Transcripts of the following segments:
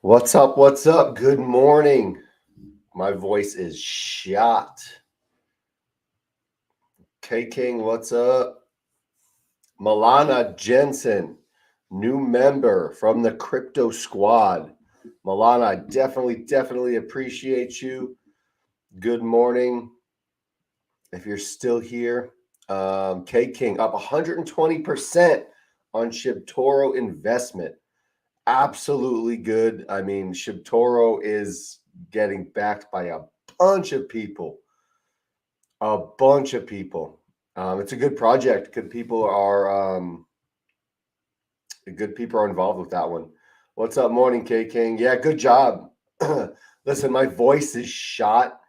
What's up? What's up? Good morning. My voice is shot. K King, what's up? Milana Jensen, new member from the Crypto Squad. Milana, I definitely appreciate you. Good morning. If you're still here, K King up 120% on Shibtoro investment. Absolutely good. I mean, Shibtoro is getting backed by a bunch of people. It's a good project. Good people are involved with that one. What's up, morning, K King? Yeah, good job. Listen, my voice is shot.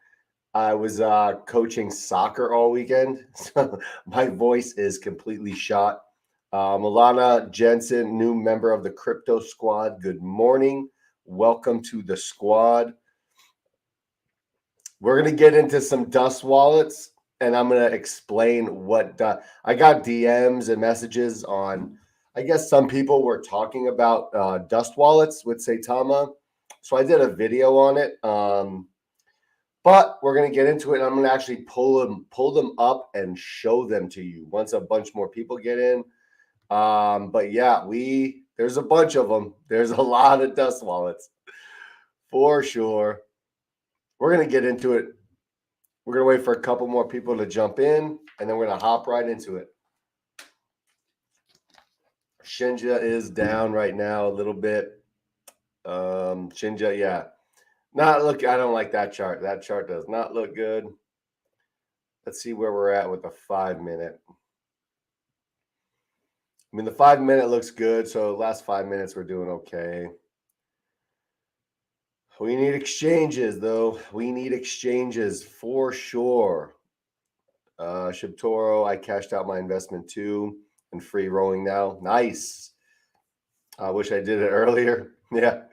I was coaching soccer all weekend, so my voice is completely shot. Milana Jensen, new member of the Crypto Squad. Good morning. Welcome to the squad. We're going to get into some Dust wallets, and I'm going to explain what I got DMs and messages on. I guess some people were talking about Dust wallets with Saitama, so I did a video on it. But we're going to get into it, and I'm going to actually pull them up and show them to you once a bunch more people get in. But yeah, there's a bunch of them. There's a lot of Dust wallets for sure. We're going to get into it. We're going to wait for a couple more people to jump in, and then we're going to hop right into it. Shinja is down right now a little bit. Shinja, yeah. I don't like that chart. That chart does not look good. Let's see where we're at with the 5-minute. I mean, the 5-minute looks good. So the last 5 minutes, we're doing okay. We need exchanges, though. We need exchanges for sure. Shibtoro, I cashed out my investment too and free rolling now. Nice. I wish I did it earlier. Yeah.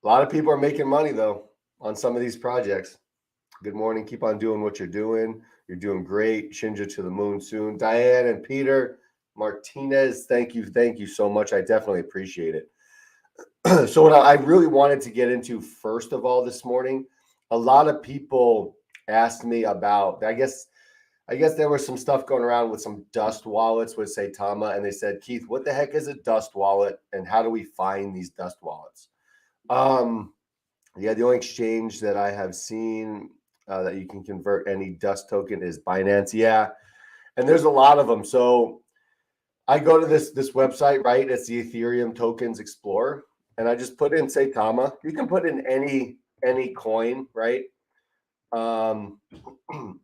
A lot of people are making money, though, on some of these projects. Good morning. Keep on doing what you're doing. You're doing great. Shinja to the moon soon. Diane and Peter Martinez, thank you so much. I definitely appreciate it. So what I really wanted to get into first of all this morning, a lot of people asked me about, I guess there was some stuff going around with some Dust wallets with Saitama, and they said, Keith, what the heck is a Dust wallet, and how do we find these Dust wallets? Yeah, the only exchange that I have seen that you can convert any Dust token is Binance. Yeah, and there's a lot of them. So I go to this website, right? It's the Ethereum Tokens Explorer, and I just put in Saitama. You can put in any coin, right? And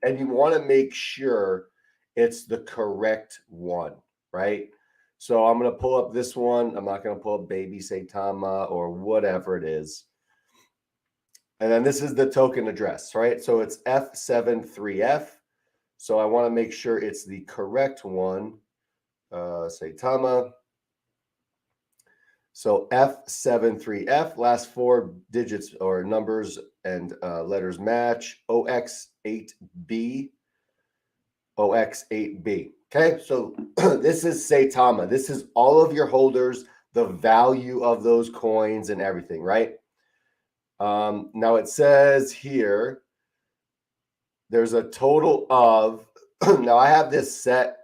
you want to make sure it's the correct one, right? So I'm going to pull up this one. I'm not going to pull up baby Saitama or whatever it is. And then this is the token address, right? So it's F73F. So I want to make sure it's the correct one. Saitama. So F73F, last 4 digits or numbers and letters match. OX8B. OX8B. Okay, so this is Saitama. This is all of your holders, the value of those coins and everything, right? Now it says here, there's a total of, now I have this set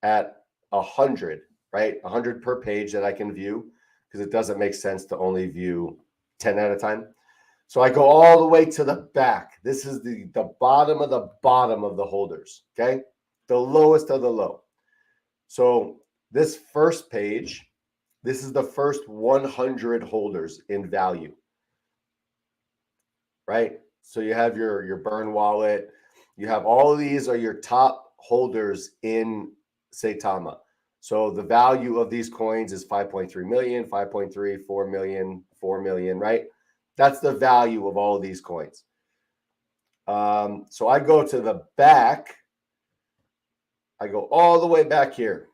at 100, right? 100 per page that I can view, because it doesn't make sense to only view 10 at a time. So I go all the way to the back. This is the bottom of the holders, okay? The lowest of the low. So this first page, this is the first 100 holders in value, right? So you have your burn wallet. You have all of these are your top holders in Saitama. So the value of these coins is 5.3 million, 5.3, 4 million, 4 million, right? That's the value of all of these coins. So I go to the back. I go all the way back here.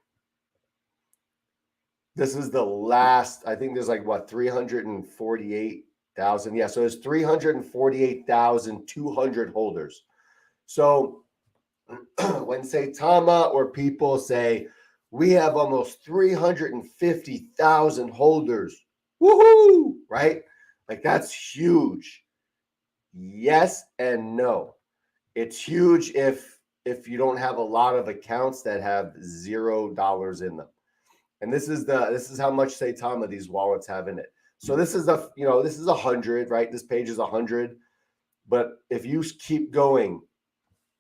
This is the last, I think there's like what, 348,000. Yeah, so there's 348,200 holders. So when Saitama or people say, We have almost 350,000 holders. Woohoo! Right? Like that's huge. Yes and no. It's huge if you don't have a lot of accounts that have $0 in them. And this is how much Saitama these wallets have in it. So this is this is 100, right? This page is 100. But if you keep going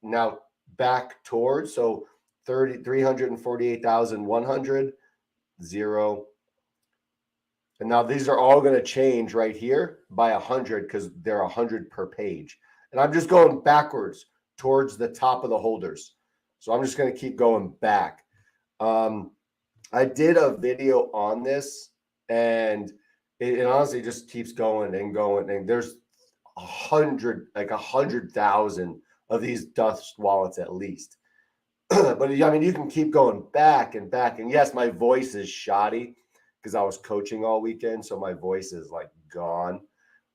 now back towards, so 348,100, 0. And now these are all going to change right here by 100 because they're 100 per page. And I'm just going backwards towards the top of the holders. So I'm just going to keep going back. I did a video on this, and it honestly just keeps going and going. And there's 100,000 of these Dust wallets at least. But I mean, you can keep going back and back. And yes, my voice is shoddy because I was coaching all weekend, so my voice is like gone.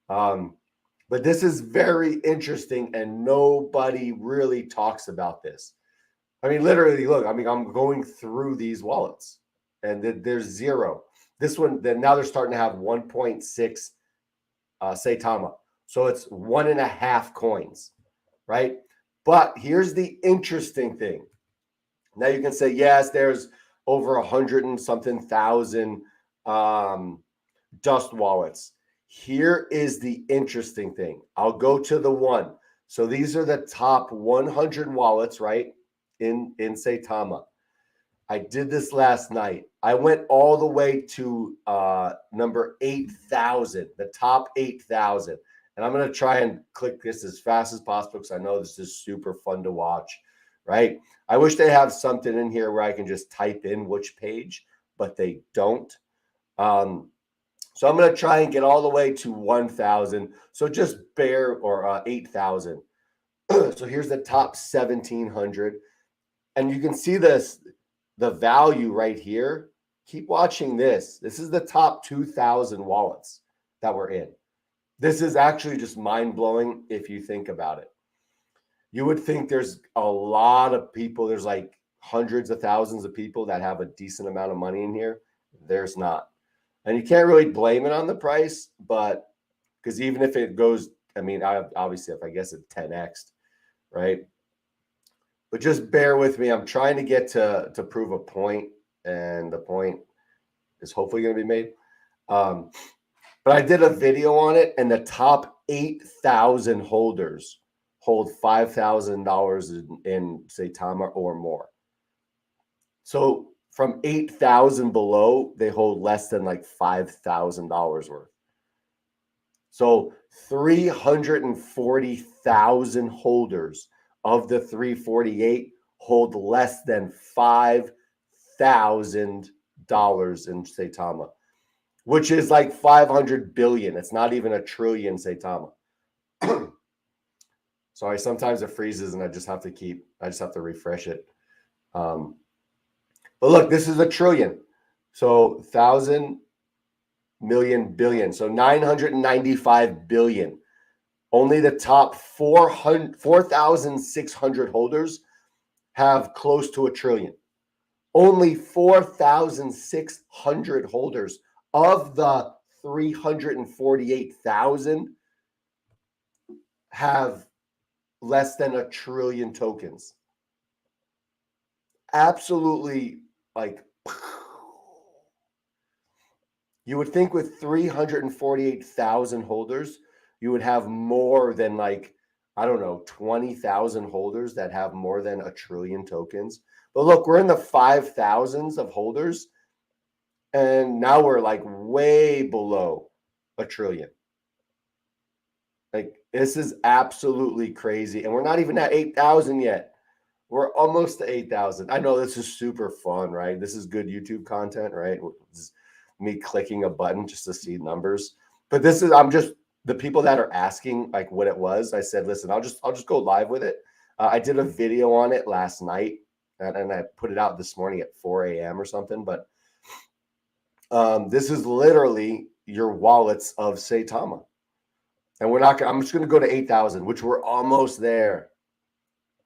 But this is very interesting, and nobody really talks about this. I mean, literally, look, I mean, I'm going through these wallets, and there's 0. This one, then now they're starting to have 1.6 Saitama. So it's 1.5 coins, right? But here's the interesting thing. Now you can say, yes, there's over 100 and something thousand Dust wallets. Here is the interesting thing. I'll go to the one. So these are the top 100 wallets, right? In Saitama. I did this last night. I went all the way to number 8,000, the top 8,000. And I'm going to try and click this as fast as possible because I know this is super fun to watch, right? I wish they have something in here where I can just type in which page, but they don't. So I'm going to try and get all the way to 1,000. So just bear, or 8,000. So here's the top 1,700. And you can see this, the value right here. Keep watching this. This is the top 2,000 wallets that we're in. This is actually just mind-blowing if you think about it. You would think there's a lot of people, there's like hundreds of thousands of people that have a decent amount of money in here. There's not. And you can't really blame it on the price, but because even if it goes, I mean, obviously, if I guess it 10x, right? But just bear with me. I'm trying to get to prove a point, and the point is hopefully going to be made. But I did a video on it, and the top 8,000 holders hold $5,000 in Saitama or more. So from 8,000 below, they hold less than like $5,000 worth. So 340,000 holders of the 348 hold less than $5,000 in Saitama, which is like 500 billion. It's not even a trillion Saitama. Sorry, sometimes it freezes and I just have to refresh it. But look, this is a trillion. So 1,000 million billion. So 995 billion. Only the top 4,600 holders have close to a trillion. Only 4,600 holders of the 348,000 have less than a trillion tokens. Absolutely, like, you would think with 348,000 holders, you would have more than like, I don't know, 20,000 holders that have more than a trillion tokens. But look, we're in the 5,000s of holders, and now we're like way below a trillion. Like, this is absolutely crazy. And we're not even at 8,000 yet. We're almost to 8,000. I know this is super fun, right? This is good YouTube content, right? It's me clicking a button just to see numbers. But this is, I'm just, the people that are asking like what it was, I said, listen, I'll just go live with it. I did a video on it last night, and I put it out this morning at 4 a.m. or something. But this is literally your wallets of Saitama. And I'm just going to go to 8,000, which we're almost there.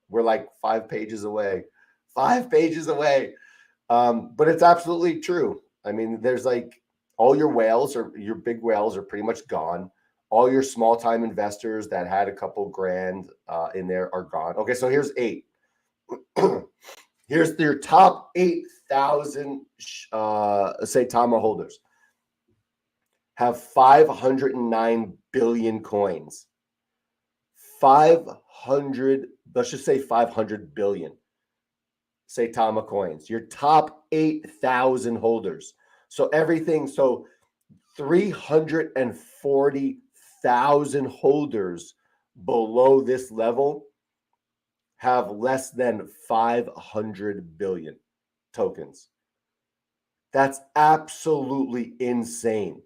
We're like 5 pages away. 5 pages away. But it's absolutely true. I mean, there's like all your whales or your big whales are pretty much gone. All your small time investors that had a couple grand in there are gone. Okay, so here's 8. Here's your top 8,000 Saitama holders. Have 509 billion coins. 500, let's just say 500 billion Saitama coins. Your top 8,000 holders. So everything, so 340,000 holders below this level have less than 500 billion tokens. That's absolutely insane.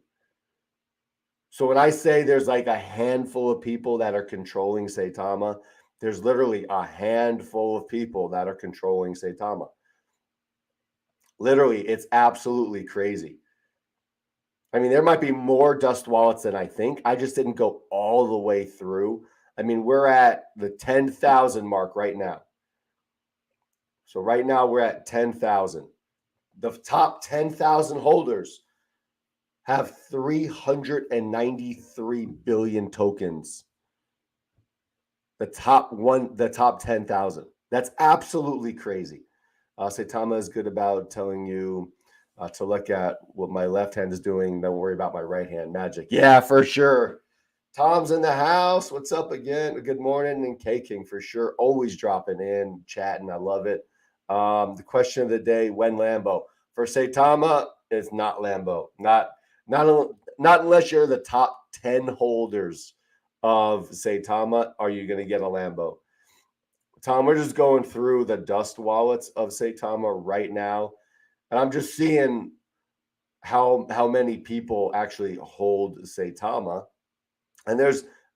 So when I say there's like a handful of people that are controlling Saitama, there's literally a handful of people that are controlling Saitama. Literally, it's absolutely crazy. I mean, there might be more Dust wallets than I think. I just didn't go all the way through. I mean, we're at the 10,000 mark right now. So right now we're at 10,000. The top 10,000 holders have 393 billion tokens. The top 10,000. That's absolutely crazy. Saitama is good about telling you to look at what my left hand is doing. Don't worry about my right hand magic. Yeah, for sure. Tom's in the house. What's up again? Good morning. And K-King for sure. Always dropping in, chatting. I love it. The question of the day, when Lambo? For Saitama, it's not Lambo. Not unless you're the top 10 holders of Saitama are you going to get a Lambo. Tom, we're just going through the Dust wallets of Saitama right now, and I'm just seeing how many people actually hold Saitama. And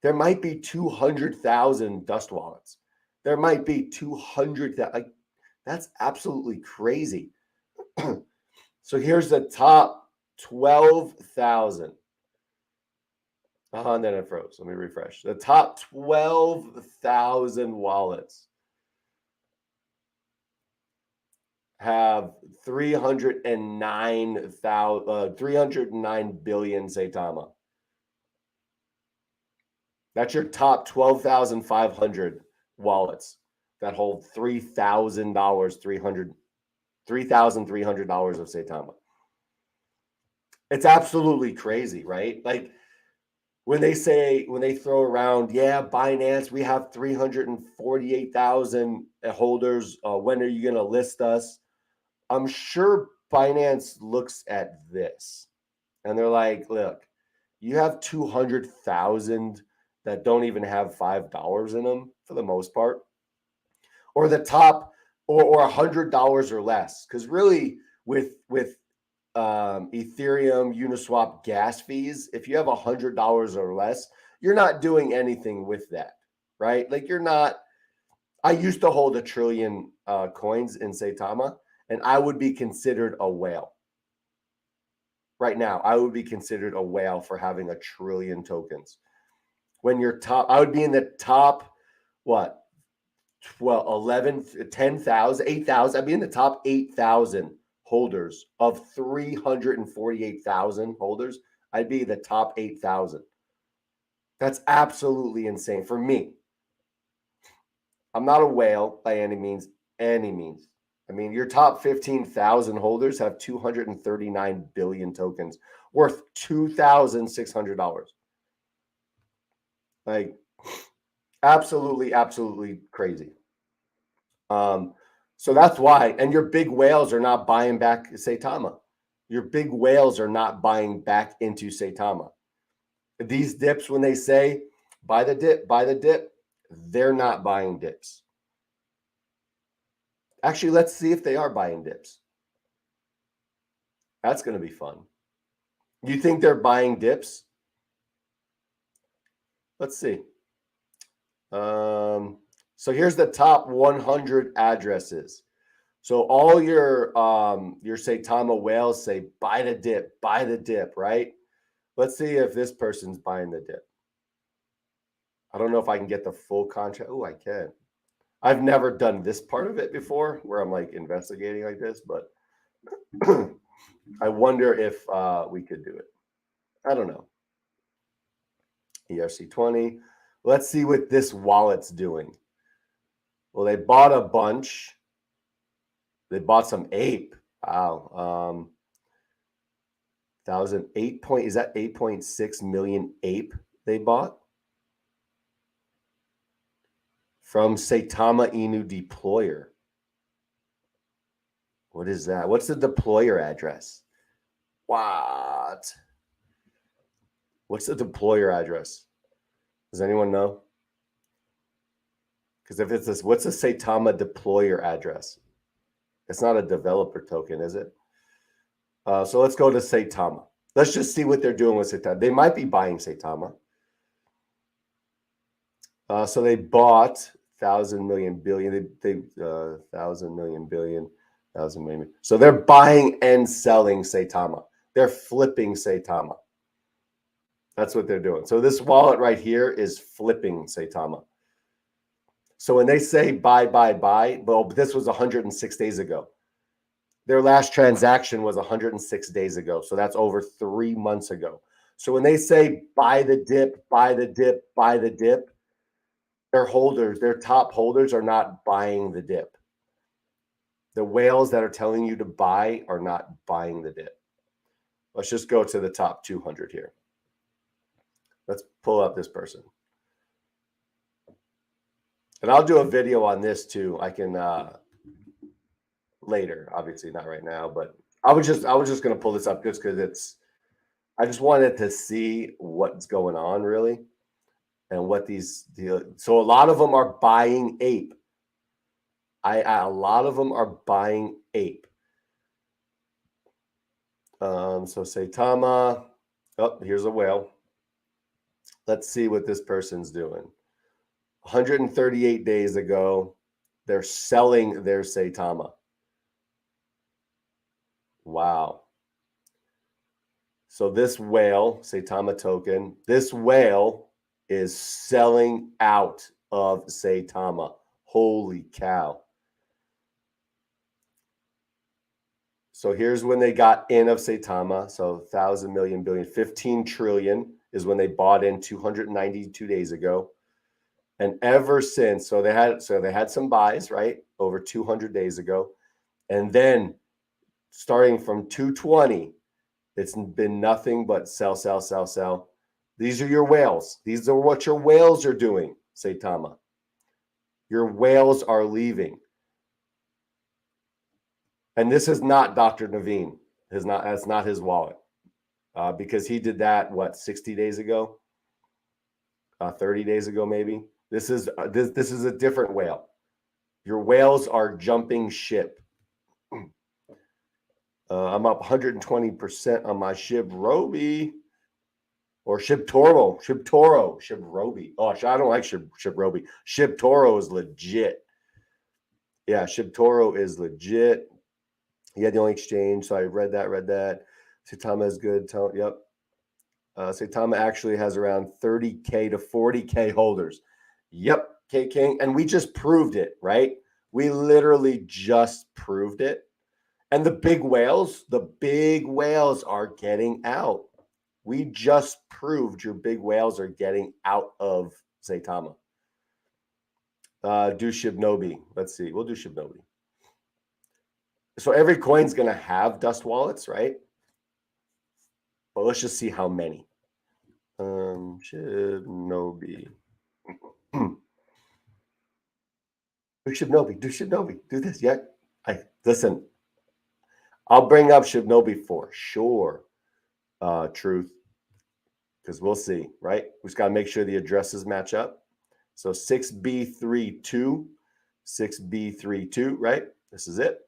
there might be 200,000 Dust wallets. There might be 200,000. Like, that's absolutely crazy. So here's the top 12,000. And then it froze. Let me refresh. The top 12,000 wallets have 309 billion Saitama. That's your top 12,500 wallets that hold $3,300 of Saitama. It's absolutely crazy, right? Like when they throw around, yeah, Binance, we have 348,000 holders. When are you going to list us? I'm sure Binance looks at this and they're like, look, you have 200,000 that don't even have $5 in them for the most part, or the top, or $100 or less. Because really, with Ethereum, Uniswap gas fees, if you have $100 or less, you're not doing anything with that, right? Like you're not. I used to hold 1 trillion coins in Saitama, and I would be considered a whale. Right now, I would be considered a whale for having 1 trillion tokens. When you're top, I would be in the top, what, 12, 11, 10,000, 8,000. I'd be in the top 8,000 holders of 348,000 holders. I'd be the top 8,000. That's absolutely insane for me. I'm not a whale by any means. I mean, your top 15,000 holders have 239 billion tokens worth $2,600. Like, absolutely crazy. So that's why. And your big whales are not buying back Saitama. Your big whales are not buying back into Saitama. These dips, when they say buy the dip, they're not buying dips. Actually, let's see if they are buying dips. That's going to be fun. You think they're buying dips? Let's see. So here's the top 100 addresses. So all your Saitama whales say buy the dip, right? Let's see if this person's buying the dip. I don't know if I can get the full contract. Oh, I can. I've never done this part of it before where I'm like investigating like this, but I wonder if we could do it. I don't know. ERC20. Let's see what this wallet's doing. Well, they bought a bunch. They bought some ape. Wow. 1,008 point, is that 8.6 million ape they bought? From Saitama Inu deployer. What is that? What's the deployer address? What? What's the deployer address? Does anyone know? Because if it's this, what's the Saitama deployer address? It's not a developer token, is it? So let's go to Saitama. Let's just see what they're doing with Saitama. They might be buying Saitama. So they bought 1,000 million billion. They 1,000 million billion, 1,000 million. So they're buying and selling Saitama. They're flipping Saitama. That's what they're doing. So this wallet right here is flipping Saitama. So when they say buy, well, this was 106 days ago. Their last transaction was 106 days ago. So that's over 3 months ago. So when they say buy the dip, buy the dip, buy the dip, their holders, their top holders are not buying the dip. The whales that are telling you to buy are not buying the dip. Let's just go to the top 200 here. Let's pull up this person. And I'll do a video on this too. I can later, obviously not right now, but I was just going to pull this up just because I just wanted to see what's going on really and what these so a lot of them are buying ape. A lot of them are buying ape. So Saitama, oh, here's a whale. Let's see what this person's doing. 138 days ago, they're selling their Saitama. Wow. So this whale, Saitama token, this whale is selling out of Saitama. Holy cow. So here's when they got in of Saitama. So 1,000 million billion, 15 trillion is when they bought in 292 days ago. And ever since, so they had some buys, right? Over 200 days ago. And then starting from 220, it's been nothing but sell, sell, sell, sell. These are your whales. These are what your whales are doing, Saitama. Your whales are leaving. And this is not Dr. Naveen. That's not his wallet. Because he did that, what, 60 days ago? 30 days ago, maybe? This is a different whale. Your whales are jumping ship. I'm up 120% on my Shibnobi or Shibtoro. Shibrobi. Oh, I don't like Shibrobi. Shibtoro is legit. Yeah, Shibtoro is legit. He had the only exchange, so I read that. Saitama is good. Yep. Saitama actually has around 30K to 40K holders. Yep, K King. And we just proved it, right? We literally just proved it. And the big whales are getting out. We just proved your big whales are getting out of Saitama. Do Shibnobi. Let's see. We'll do Shibnobi. So every coin's going to have dust wallets, right? But let's just see how many. Shibnobi. Do Shibnobi. Do this. Yeah. Listen. I'll bring up Shibnobi for sure. Truth. Because we'll see, right? We just got to make sure the addresses match up. So 6B32, right? This is it.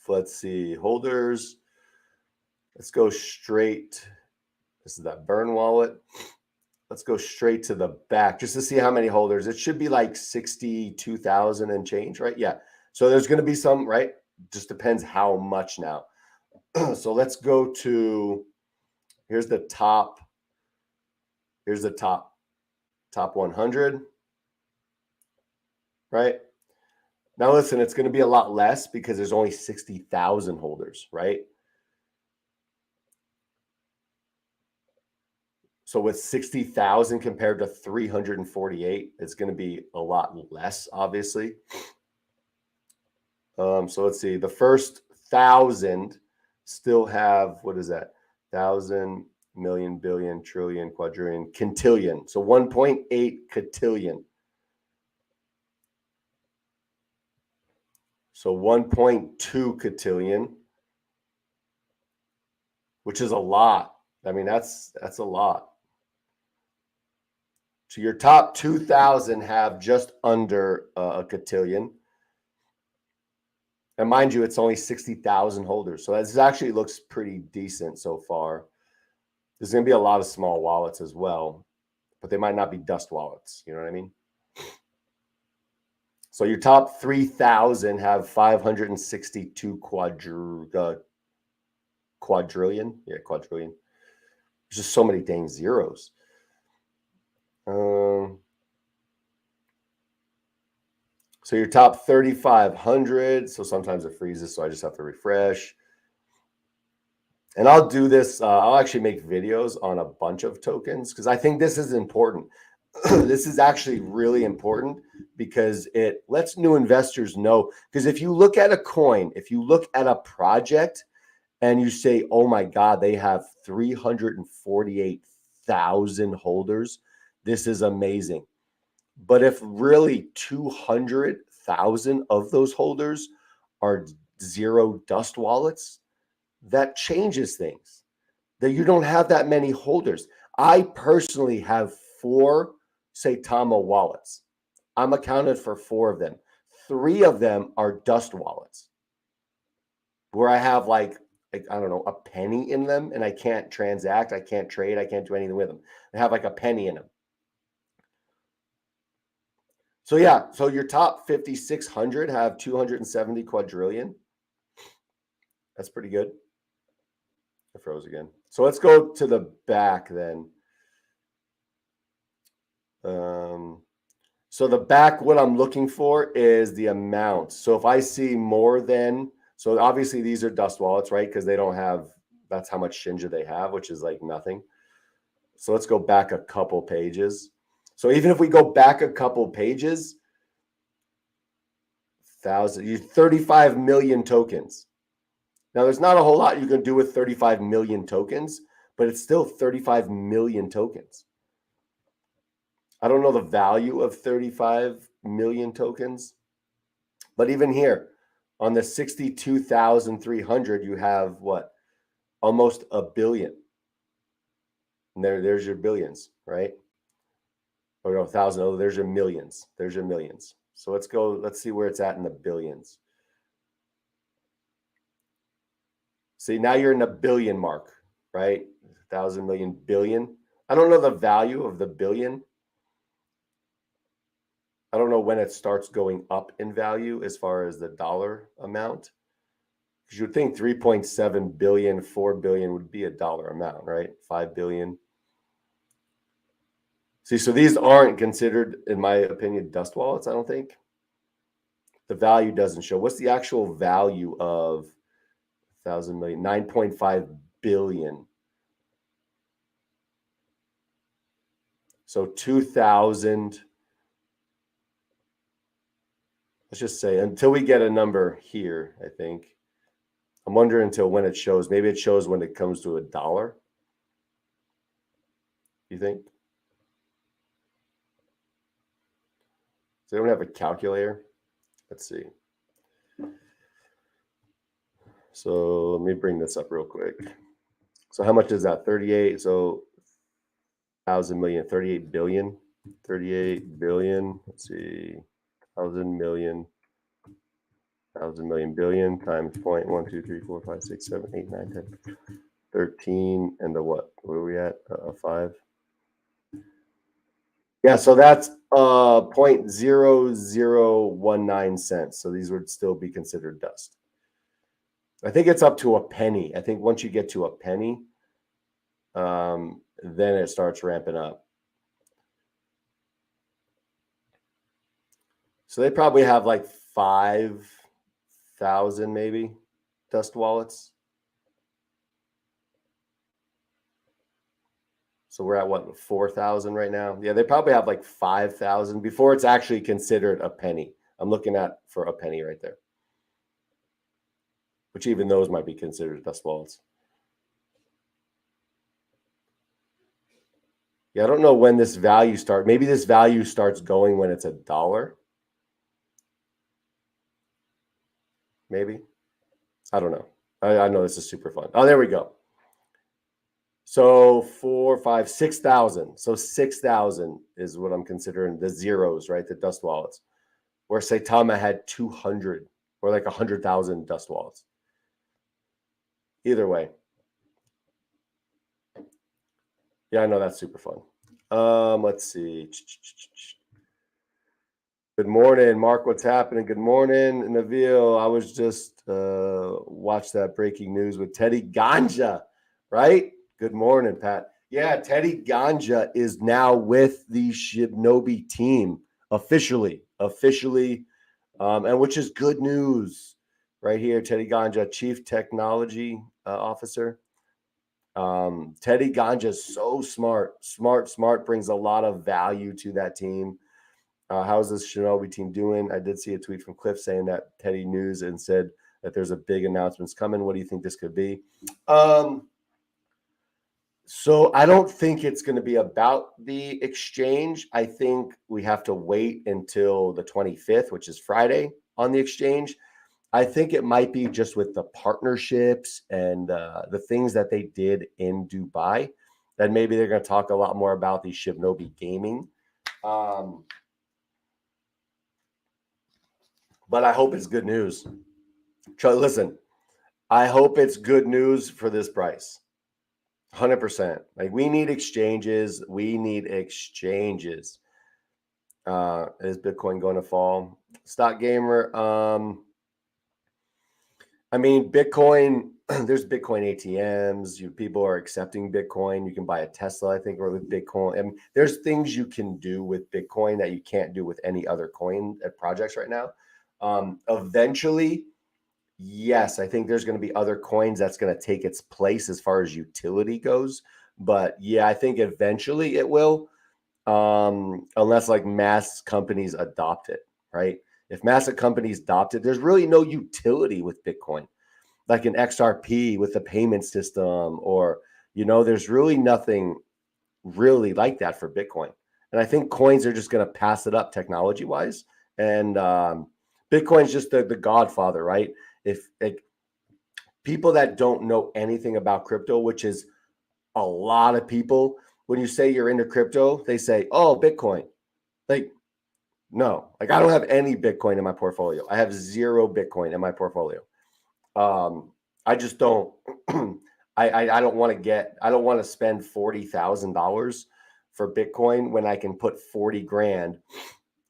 Let's see, holders. Let's go straight. This is that burn wallet. Let's go straight to the back just to see how many holders. It should be like 62,000 and change, right? Yeah. So there's going to be some, right? Just depends how much now. So let's go to, here's the top 100, right? Now, listen, it's going to be a lot less because there's only 60,000 holders, right? So with 60,000 compared to 348, it's going to be a lot less, obviously. So let's see. The first 1,000 still have, what is that? 1,000, million, billion, trillion, quadrillion, quintillion. So 1.8 quintillion. So 1.2 quintillion, which is a lot. I mean, that's a lot. So your top 2,000 have just under a quintillion. And mind you, it's only 60,000 holders. So this actually looks pretty decent so far. There's going to be a lot of small wallets as well, but they might not be dust wallets. You know what I mean? So your top 3,000 have 562 quadrillion. Yeah, quadrillion. There's just so many dang zeros. So your top 3,500. So sometimes it freezes, so I just have to refresh. And I'll do this. I'll actually make videos on a bunch of tokens because I think this is important. This is actually really important because it lets new investors know. Because if you look at a coin, if you look at a project and you say, oh my God, they have 348,000 holders, this is amazing. But if really 200,000 of those holders are zero dust wallets, that changes things. That you don't have that many holders. I personally have 4 Saitama wallets. I'm accounted for 4 of them. 3 of them are dust wallets where I have like I don't know, a penny in them and I can't transact, I can't trade, I can't do anything with them. I have like a penny in them. So yeah, so your top 5,600 have 270 quadrillion. That's pretty good. I froze again. So let's go to the back then. So the back, what I'm looking for is the amount. So if I see more than, so obviously these are dust wallets, right? Because they don't have, that's how much Shinja they have, which is like nothing. So let's go back a couple pages. So even if we go back a couple pages, 35 million tokens. Now, there's not a whole lot you can do with 35 million tokens, but it's still 35 million tokens. I don't know the value of 35 million tokens, but even here on the 62,300, you have what? Almost a billion. And there's your billions, right? Or no, 1,000. Oh, there's your millions. There's your millions. So let's go. Let's see where it's at in the billions. See, now you're in the billion mark, right? 1,000 million billion. I don't know the value of the billion. I don't know when it starts going up in value as far as the dollar amount. Because you would think 3.7 billion, 4 billion would be a dollar amount, right? 5 billion. See, so these aren't considered, in my opinion, dust wallets, I don't think. The value doesn't show. What's the actual value of 1,000 million? 9.5 billion. So 2,000. Let's just say until we get a number here, I think. I'm wondering until when it shows. Maybe it shows when it comes to a dollar. You think? Does anyone have a calculator? Let's see. So let me bring this up real quick. So how much is that? 38. So 1,000 million, 38 billion. 38 billion. Let's see. 1,000 million. 1,000 million billion times 0.1, 2, 3, 4, 5, 6, 7, 8, 9, 10, 13, and the what? Where are we at? 5. Yeah, so that's 0.0019 cents. So these would still be considered dust. I think it's up to a penny. I think once you get to a penny, then it starts ramping up. So they probably have like 5,000 maybe Dust Wallets. So we're at what, 4,000 right now? Yeah, they probably have like 5,000 before it's actually considered a penny. I'm looking at for a penny right there, which even those might be considered Dust Wallets. Yeah, I don't know when this value starts. Maybe this value starts going when it's $1. Maybe. I don't know. I know this is super fun. Oh, there we go. So 4, 5, 6,000. So 6,000 is what I'm considering the zeros, right? The Dust Wallets. Where Saitama had 200 or like 100,000 Dust Wallets. Either way. Yeah, I know that's super fun. Let's see. Good morning, Mark. What's happening? Good morning, Nabil. I was just watched that breaking news with Teddy Ganja, right? Good morning, Pat. Yeah, Teddy Ganja is now with the Shibnobi team officially, and which is good news, right here. Teddy Ganja, Chief Technology Officer. Teddy Ganja is so smart, brings a lot of value to that team. How's this Shinobi team doing? I did see a tweet from Cliff saying that Teddy news and said that there's a big announcements coming. What do you think this could be? So I don't think it's going to be about the exchange. I think we have to wait until the 25th, which is Friday, on the exchange. I think it might be just with the partnerships and the things that they did in Dubai, that maybe they're going to talk a lot more about the Shibnobi gaming. But I hope it's good news. Listen, I hope it's good news for this price. 100%. Like, we need exchanges. Is Bitcoin going to fall? Stock Gamer. I mean, Bitcoin, there's Bitcoin ATMs. People are accepting Bitcoin. You can buy a Tesla, I think, or with Bitcoin. I mean, there's things you can do with Bitcoin that you can't do with any other coin projects right now. Eventually, yes, I think there's going to be other coins that's going to take its place as far as utility goes. But yeah, I think eventually it will, unless like mass companies adopt it, right? If massive companies adopt it, there's really no utility with Bitcoin, like an XRP with a payment system, or, there's really nothing really like that for Bitcoin. And I think coins are just going to pass it up technology wise. And Bitcoin's just the godfather, right? If like people that don't know anything about crypto, which is a lot of people, when you say you're into crypto, they say, oh, Bitcoin. Like, no, like, I don't have any Bitcoin in my portfolio. I have 0 Bitcoin in my portfolio. I just don't, I don't want to spend $40,000 for Bitcoin when I can put 40 grand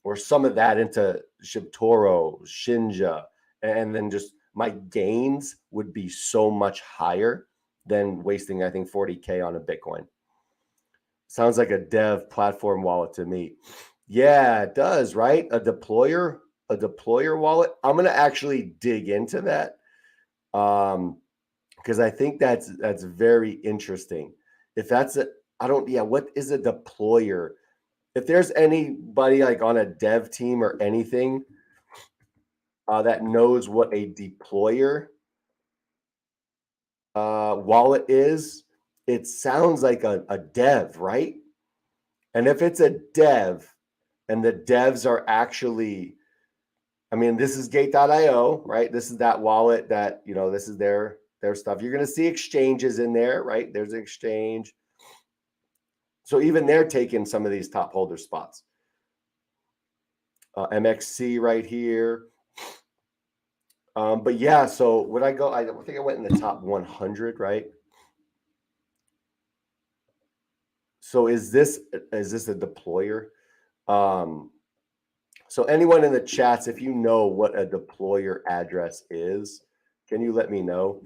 or some of that into Shibtoro, Shinja, and then just my gains would be so much higher than wasting, I think, 40K on a Bitcoin. Sounds like a dev platform wallet to me. Yeah, it does, right? A deployer wallet. I'm going to actually dig into that. Because I think that's very interesting. If that's what is a deployer? If there's anybody like on a dev team or anything that knows what a deployer wallet is, it sounds like a dev, right? And if it's a dev and the devs are actually, I mean, this is Gate.io, right? This is that wallet that, this is their stuff. You're going to see exchanges in there, right? There's an exchange. So even they're taking some of these top holder spots. MXC right here. But yeah, so would I go? I think I went in the top 100, right? So is this a deployer? So anyone in the chats, if you know what a deployer address is, can you let me know?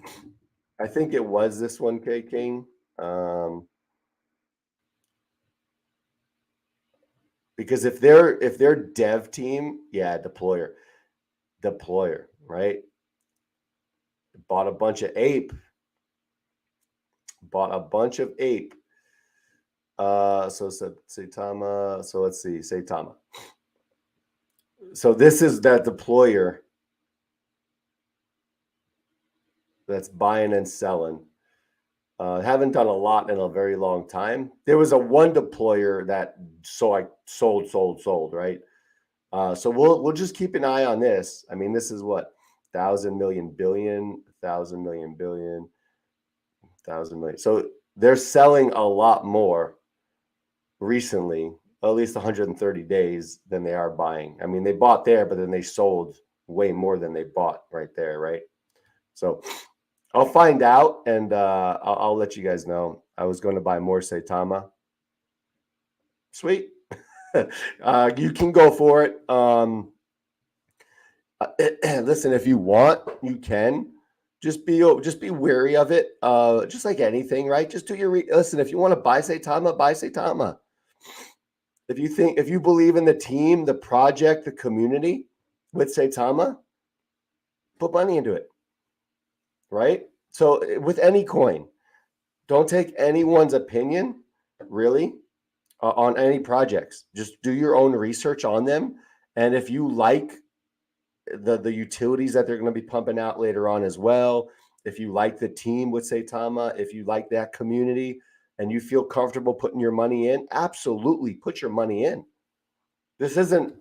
I think it was this one, K King. Because if they're dev team, yeah, deployer. deployer, right? Bought a bunch of ape. So Saitama. So let's see, Saitama. So this is that deployer that's buying and selling. Haven't done a lot in a very long time. There was a one deployer that sold, right? So we'll just keep an eye on this. I mean, this is what 1,000 million billion, 1,000 million billion, 1,000 million. So they're selling a lot more recently, at least 130 days, than they are buying. I mean, they bought there, but then they sold way more than they bought right there, right? So I'll find out, and I'll let you guys know. I was going to buy more Saitama. Sweet. You can go for it. Listen, if you want, you can. Just be wary of it. Just like anything, right? Just do your listen. If you want to buy Saitama, buy Saitama. If you believe in the team, the project, the community with Saitama, put money into it. Right? So with any coin, don't take anyone's opinion, really, on any projects. Just do your own research on them. And if you like the utilities that they're going to be pumping out later on as well, if you like the team with Saitama, if you like that community and you feel comfortable putting your money in, absolutely put your money in. Listen,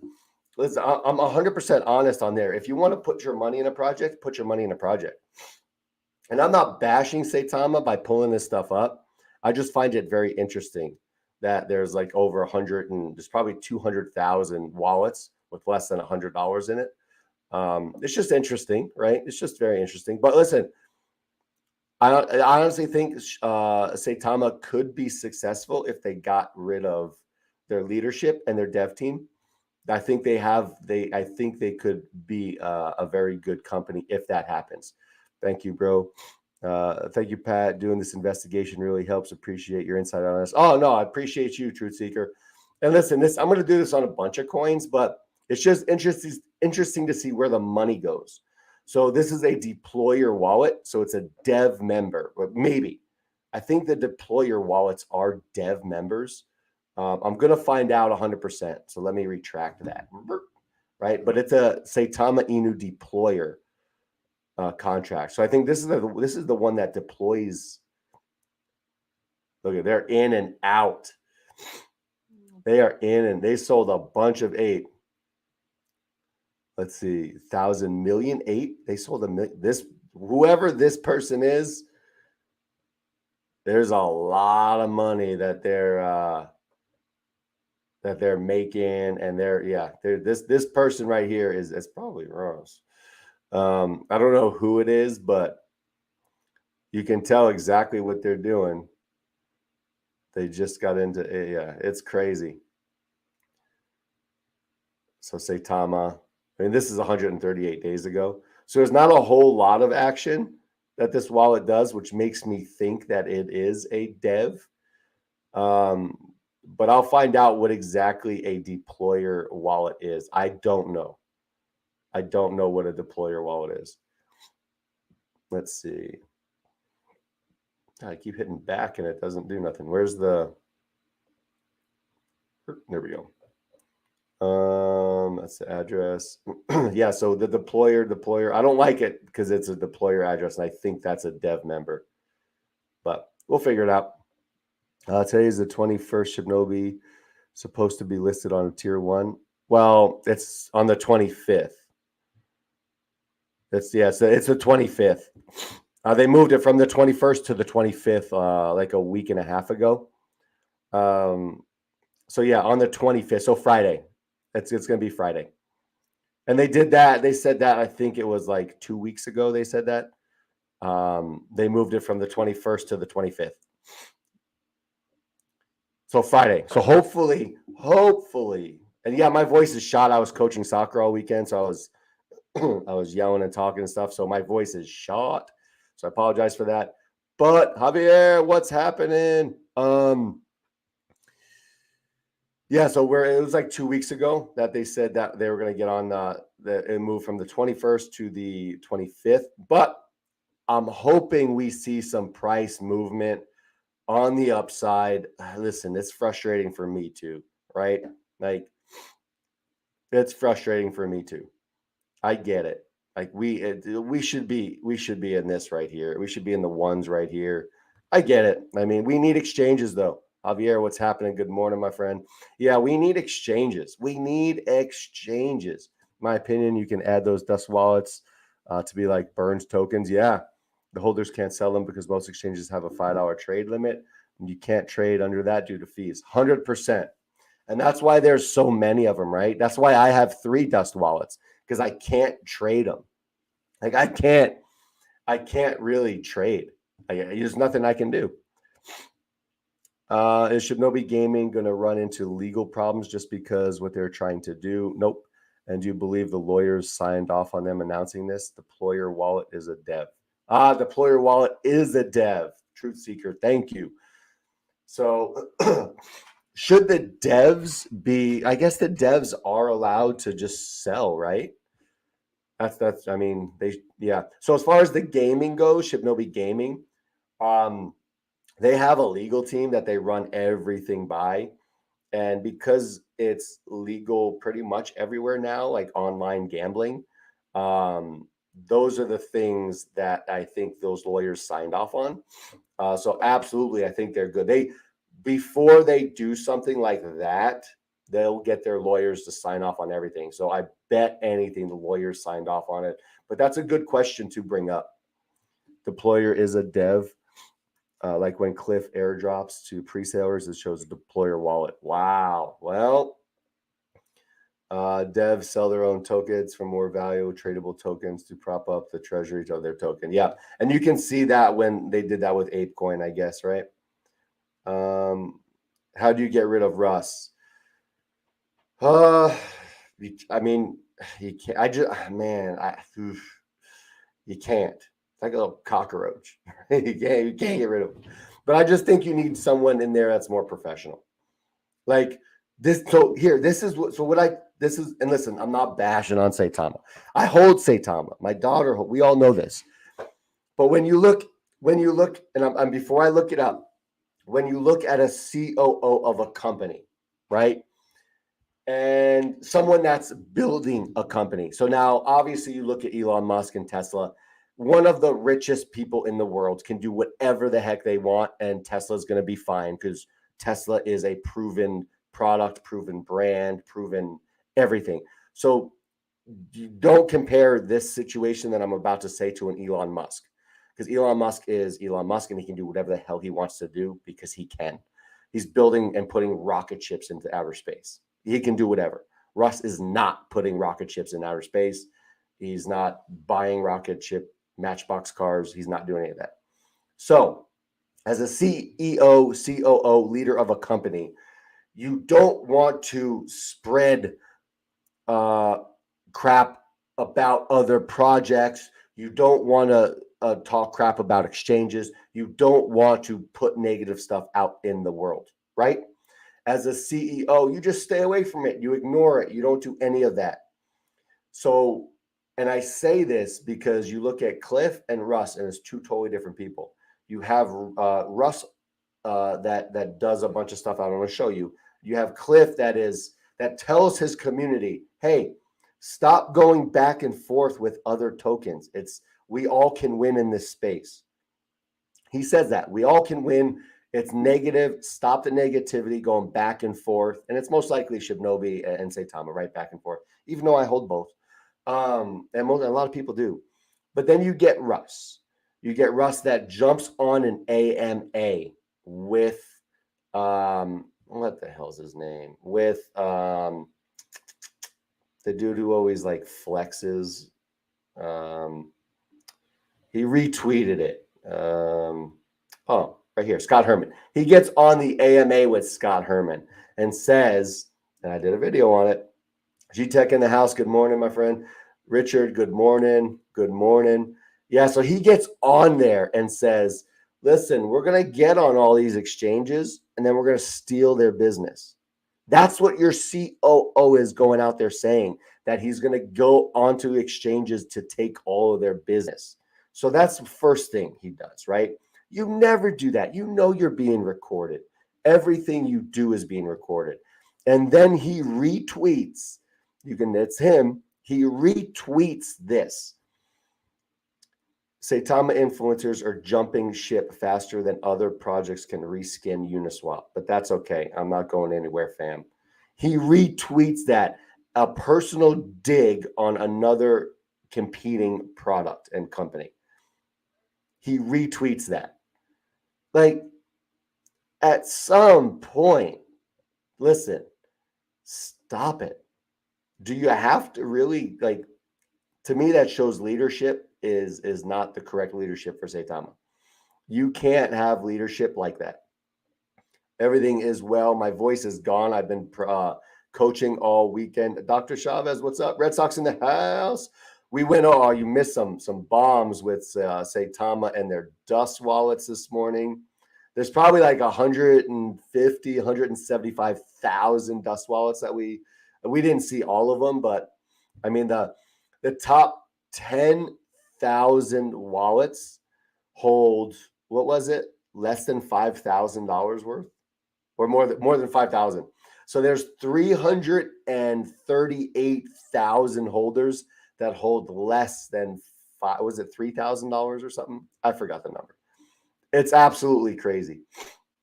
I'm 100% honest on there. If you want to put your money in a project, put your money in a project. And I'm not bashing Saitama by pulling this stuff up. I just find it very interesting that there's like over 100 and there's probably 200,000 wallets with less than $100 in it. It's just interesting, right? It's just very interesting. But listen, I honestly think Saitama could be successful if they got rid of their leadership and their dev team. I think they could be a very good company if that happens. Thank you, bro. Thank you, Pat. Doing this investigation really helps. Appreciate your insight on this. Oh, no, I appreciate you, Truth Seeker. And listen, I'm going to do this on a bunch of coins, but it's just interesting to see where the money goes. So this is a deployer wallet. So it's a dev member, or maybe. I think the deployer wallets are dev members. I'm going to find out 100%. So let me retract that. Right. But it's a Saitama Inu deployer contract. So I think this is the one that deploys. Look at, they're in and out. They are in, and they sold a bunch of ape. Let's see, 1,000 million ape. They sold whoever this person is. There's a lot of money that they're making, and this person right here is probably Ross. I don't know who it is, but you can tell exactly what they're doing. They just got into it. Yeah, it's crazy. So Saitama, I mean, this is 138 days ago. So there's not a whole lot of action that this wallet does, which makes me think that it is a dev. But I'll find out what exactly a deployer wallet is. I don't know. I don't know what a deployer wallet is. Let's see. I keep hitting back and it doesn't do nothing. Where's the... There we go. That's the address. Yeah, so the deployer, I don't like it because it's a deployer address, and I think that's a dev member. But we'll figure it out. Today is the 21st. Shibnobi supposed to be listed on a tier 1. Well, it's on the 25th. It's the 25th. They moved it from the 21st to the 25th like a week and a half ago. So yeah, on the 25th, so Friday. It's going to be Friday. And they did that. They said that, I think it was like 2 weeks ago they said that. They moved it from the 21st to the 25th. So Friday. So hopefully. And yeah, my voice is shot. I was coaching soccer all weekend, so I was yelling and talking and stuff. So my voice is shot. So I apologize for that. But Javier, what's happening? Yeah, so it was like 2 weeks ago that they said that they were going to get on it moved from the 21st to the 25th, but I'm hoping we see some price movement on the upside. Listen, it's frustrating for me too, right? Like, it's frustrating for me too. I get it. Like, we should be in this right here. We should be in the ones right here. I get it. I mean, we need exchanges though. Javier, what's happening? Good morning, my friend. Yeah, we need exchanges. We need exchanges. In my opinion, you can add those dust wallets to be like Burns tokens. Yeah, the holders can't sell them because most exchanges have a $5 trade limit. And you can't trade under that due to fees. 100%. And that's why there's so many of them, right? That's why I have 3 dust wallets, because I can't trade them. Like, I can't really trade. There's nothing I can do. Is Shibnobi Gaming going to run into legal problems just because what they're trying to do? Nope. And do you believe the lawyers signed off on them announcing this? Deployer Wallet is a dev. Deployer Wallet is a dev. Truth Seeker, thank you. So should the devs be, I guess the devs are allowed to just sell, right? That's I mean, yeah. So as far as the gaming goes, Shibnobi Gaming, they have a legal team that they run everything by. And because it's legal pretty much everywhere now, like online gambling, those are the things that I think those lawyers signed off on. So absolutely, I think they're good. Before they do something like that, they'll get their lawyers to sign off on everything. So I bet anything the lawyers signed off on it. But that's a good question to bring up. Deployer is a dev. Like when Cliff airdrops to pre-salers, it shows a deployer wallet. Wow. Well, devs sell their own tokens for more valuable tradable tokens to prop up the treasuries of their token. Yeah. And you can see that when they did that with ApeCoin, I guess, right? How do you get rid of Russ? I mean, you can't. You can't. It's like a little cockroach. you can't get rid of him. But I just think you need someone in there that's more professional. Like this. So here, this is and listen, I'm not bashing on Saitama. I hold Saitama. My daughter, we all know this. But when you look, and I'm before I look it up, when you look at a COO of a company, right? And someone that's building a company. So now, obviously, you look at Elon Musk and Tesla. One of the richest people in the world can do whatever the heck they want, and Tesla's going to be fine because Tesla is a proven product, proven brand, proven everything. So you don't compare this situation that I'm about to say to an Elon Musk, because Elon Musk is Elon Musk and he can do whatever the hell he wants to do because he can. He's building and putting rocket ships into outer space. He can do whatever. Russ is not putting rocket ships in outer space. He's not buying rocket ship Matchbox cars. He's not doing any of that. So as a CEO, COO, leader of a company, you don't want to spread crap about other projects. You don't want to talk crap about exchanges. You don't want to put negative stuff out in the world, right? As a CEO, you just stay away from it. You ignore it. You don't do any of that. So, and I say this because you look at Cliff and Russ, and it's 2 totally different people. You have Russ that does a bunch of stuff I'm going to show you. You have Cliff that tells his community, hey, stop going back and forth with other tokens. We all can win in this space. He says that we all can win. It's negative. Stop the negativity going back and forth. And it's most likely Shibnobi and Saitama, right? Back and forth, even though I hold both. And a lot of people do. But then you get Russ. You get Russ that jumps on an AMA with, what the hell's his name? With the dude who always like flexes. He retweeted it. Right here, Scott Herman. He gets on the AMA with Scott Herman and says, and I did a video on it, G-Tech in the house, good morning, my friend. Richard, good morning. Good morning. Yeah, so he gets on there and says, listen, we're going to get on all these exchanges, and then we're going to steal their business. That's what your COO is going out there saying. that he's going to go onto exchanges to take all of their business. So that's the first thing he does, right? You never do that. You know you're being recorded. Everything you do is being recorded. And then he retweets. It's him. He retweets this. Saitama influencers are jumping ship faster than other projects can reskin Uniswap, but that's okay. I'm not going anywhere, fam. He retweets that, a personal dig on another competing product and company. He retweets that. Like, at some point, listen, stop it. Do you have to really, like, to me, that shows leadership is not the correct leadership for Saitama. You can't have leadership like that. Everything is well. My voice is gone. I've been coaching all weekend. Dr. Chavez, what's up? Red Sox in the house. We went, oh, you missed some bombs with Saitama and their dust wallets this morning. There's probably like 150, 175,000 dust wallets that we didn't see all of them, but I mean, the top 10,000 wallets hold, what was it? Less than $5,000 worth, or more than 5,000. So there's 338,000 holders that hold less than was it $3,000 or something? I forgot the number. It's absolutely crazy.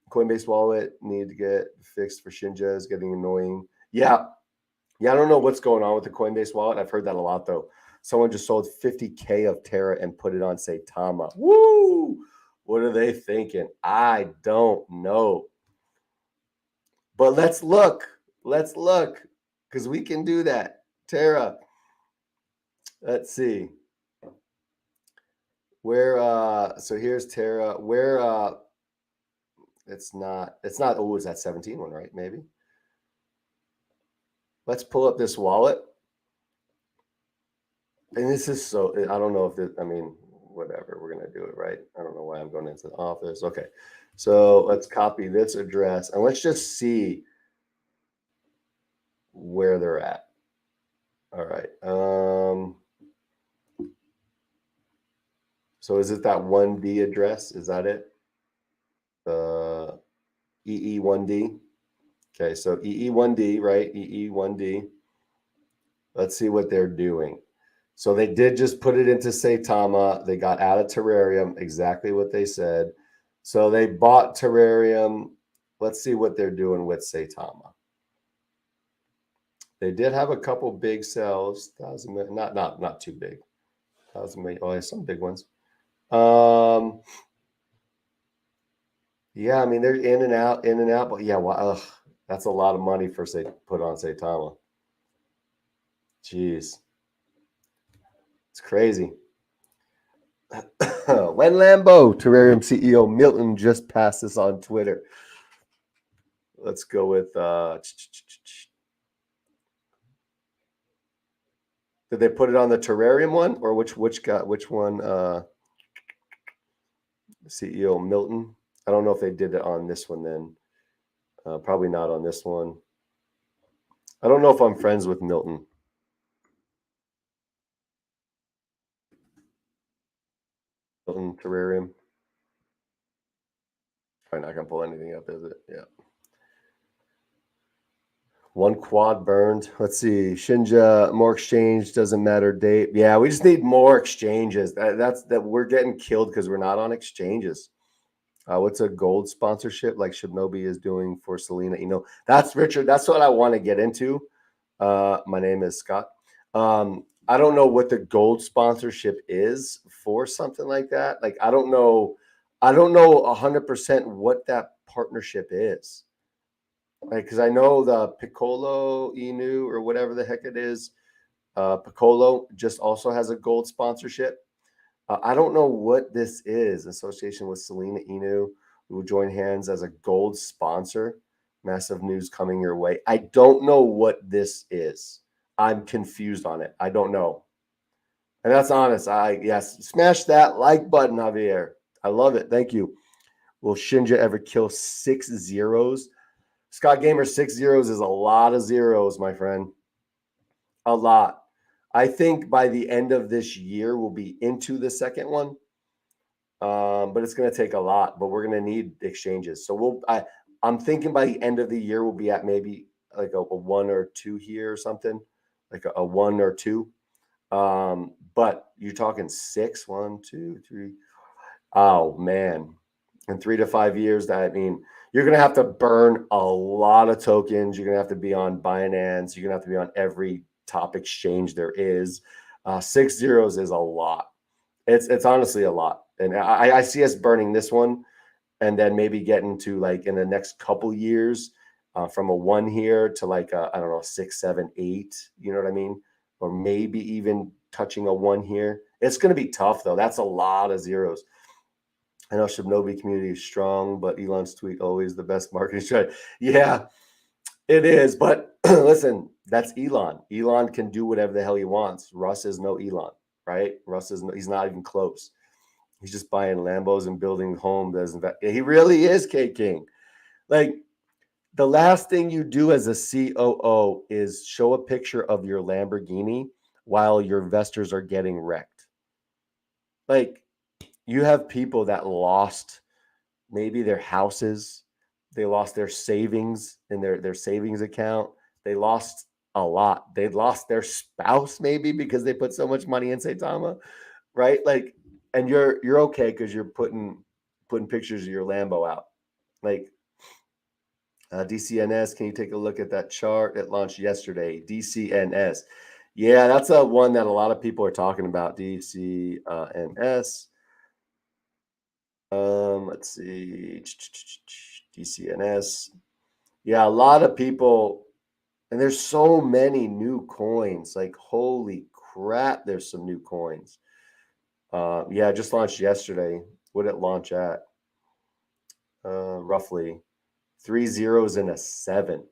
Coinbase wallet need to get fixed for Shinja is getting annoying. Yeah, I don't know what's going on with the Coinbase wallet. I've heard that a lot though. Someone just sold 50K of Tera and put it on Saitama. Woo! What are they thinking? I don't know. But let's look, because we can do that. Tera. Let's see. Where so here's Tera. Where it's not, oh, is that 17 one, right? Maybe. Let's pull up this wallet. And this is so, I don't know if it, I mean, whatever, we're going to do it, right? I don't know why I'm going into the office. Okay. So let's copy this address and let's just see where they're at. All right. So is it that 1D address? Is that it? EE1D. Okay, so EE1D, right? EE1D. Let's see what they're doing. So they did just put it into Saitama. They got out of Terrarium, exactly what they said. So they bought Terrarium. Let's see what they're doing with Saitama. They did have a couple big sells, not too big. 1,000, oh, some big ones. Yeah, I mean they're in and out, but yeah, well, that's a lot of money for put on Saitama. Jeez, it's crazy. When Lambo, Terrarium CEO Milton just passed this on Twitter. Let's go with did they put it on the Terrarium one or which one? CEO Milton. I don't know if they did it on this one then. Probably not on this one. I don't know if I'm friends with Milton. Milton Terrarium. Probably not gonna pull anything up, is it? Yeah. One quad burned. Let's see. Shinja, more exchange, doesn't matter date. Yeah, we just need more exchanges. That's we're getting killed because we're not on exchanges. What's a gold sponsorship like Shibnobi is doing for Selena? You know, that's Richard. That's what I want to get into. My name is Scott. I don't know what the gold sponsorship is for something like that. Like, I don't know 100% what that partnership is. Like, because I know the Piccolo Inu or whatever the heck it is, Piccolo just also has a gold sponsorship. I don't know what this is. Association with Selena Inu, who will join hands as a gold sponsor. Massive news coming your way. I don't know what this is. I'm confused on it. I don't know. And that's honest. Yes, smash that like button, Javier. I love it. Thank you. Will Shinja ever kill 6 zeros? Scott Gamer, 6 zeros is a lot of zeros, my friend. A lot. I think by the end of this year, we'll be into the second one. But it's going to take a lot. But we're going to need exchanges. So I'm thinking by the end of the year, we'll be at maybe like a 1 or 2 here or something, like a 1 or 2. But you're talking 6, 1, 2, 3. Oh man, in 3 to 5 years, you're gonna have to burn a lot of tokens. You're gonna have to be on Binance. You're gonna have to be on every top exchange there is. 6 zeros is a lot. It's honestly a lot, and I see us burning this one, and then maybe getting to like in the next couple years, from a 1 here to like I don't know 6, 7, 8. You know what I mean? Or maybe even touching a 1 here. It's gonna be tough though. That's a lot of zeros. I know Shibnobi community is strong, but Elon's tweet always the best marketing strategy. Yeah, it is. But listen, that's Elon. Elon can do whatever the hell he wants. Russ is no Elon, right? He's not even close. He's just buying Lambos and building homes. He really is K King. Like the last thing you do as a COO is show a picture of your Lamborghini while your investors are getting wrecked. Like you have people that lost maybe their houses, they lost their savings in their savings account, they lost a lot. They lost their spouse maybe because they put so much money in Saitama, right? Like, and you're okay because you're putting pictures of your Lambo out. Like DCNS, can you take a look at that chart? It launched yesterday. DCNS. Yeah, that's a one that a lot of people are talking about. DCNS. Let's see. DCNS. Yeah, a lot of people, and there's so many new coins. Like, holy crap, there's some new coins. Yeah, it just launched yesterday. What did it launch at? Roughly 3 zeros and a 7.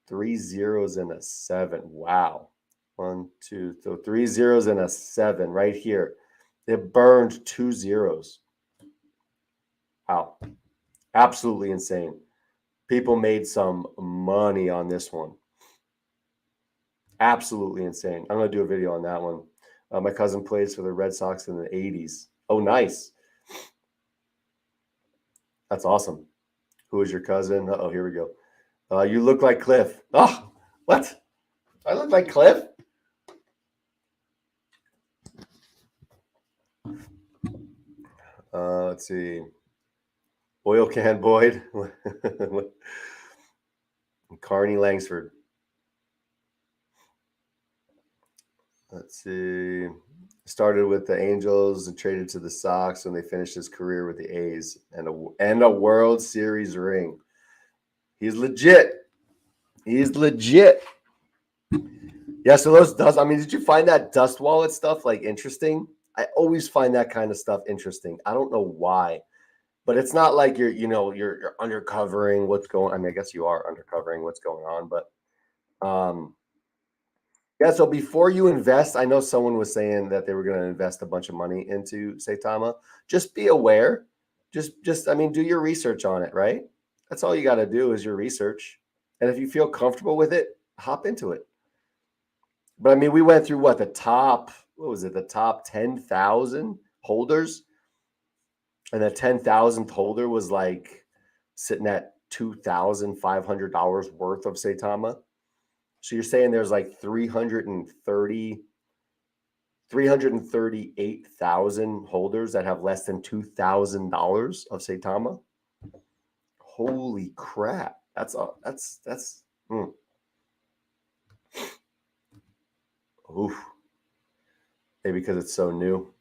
3 zeros and a 7. Wow. 1, 2, so 3 zeros and a 7 right here. It burned 2 zeros. Wow. Absolutely insane. People made some money on this one. Absolutely insane. I'm going to do a video on that one. My cousin plays for the Red Sox in the 80s. Oh, nice. That's awesome. Who is your cousin? Oh, here we go. You look like Cliff. Oh, what? I look like Cliff? Let's see. Oil Can Boyd. Carney Langsford. Let's see. Started with the Angels and traded to the Sox when they finished his career with the A's and a World Series ring. He's legit. He's legit. Yeah, so those dust. I mean, did you find that dust wallet stuff like interesting? I always find that kind of stuff interesting. I don't know why, but it's not like you're undercovering what's going. I mean, I guess you are undercovering what's going on, but yeah. So before you invest, I know someone was saying that they were going to invest a bunch of money into Saitama. Just be aware. I mean, do your research on it, right? That's all you got to do is your research, and if you feel comfortable with it, hop into it. But I mean, we went through what the top 10,000 holders, and the 10,000th holder was like sitting at $2,500 worth of Saitama. So you're saying there's like 338,000 holders that have less than $2,000 of Saitama. Holy crap! That's. Oof. Maybe because it's so new.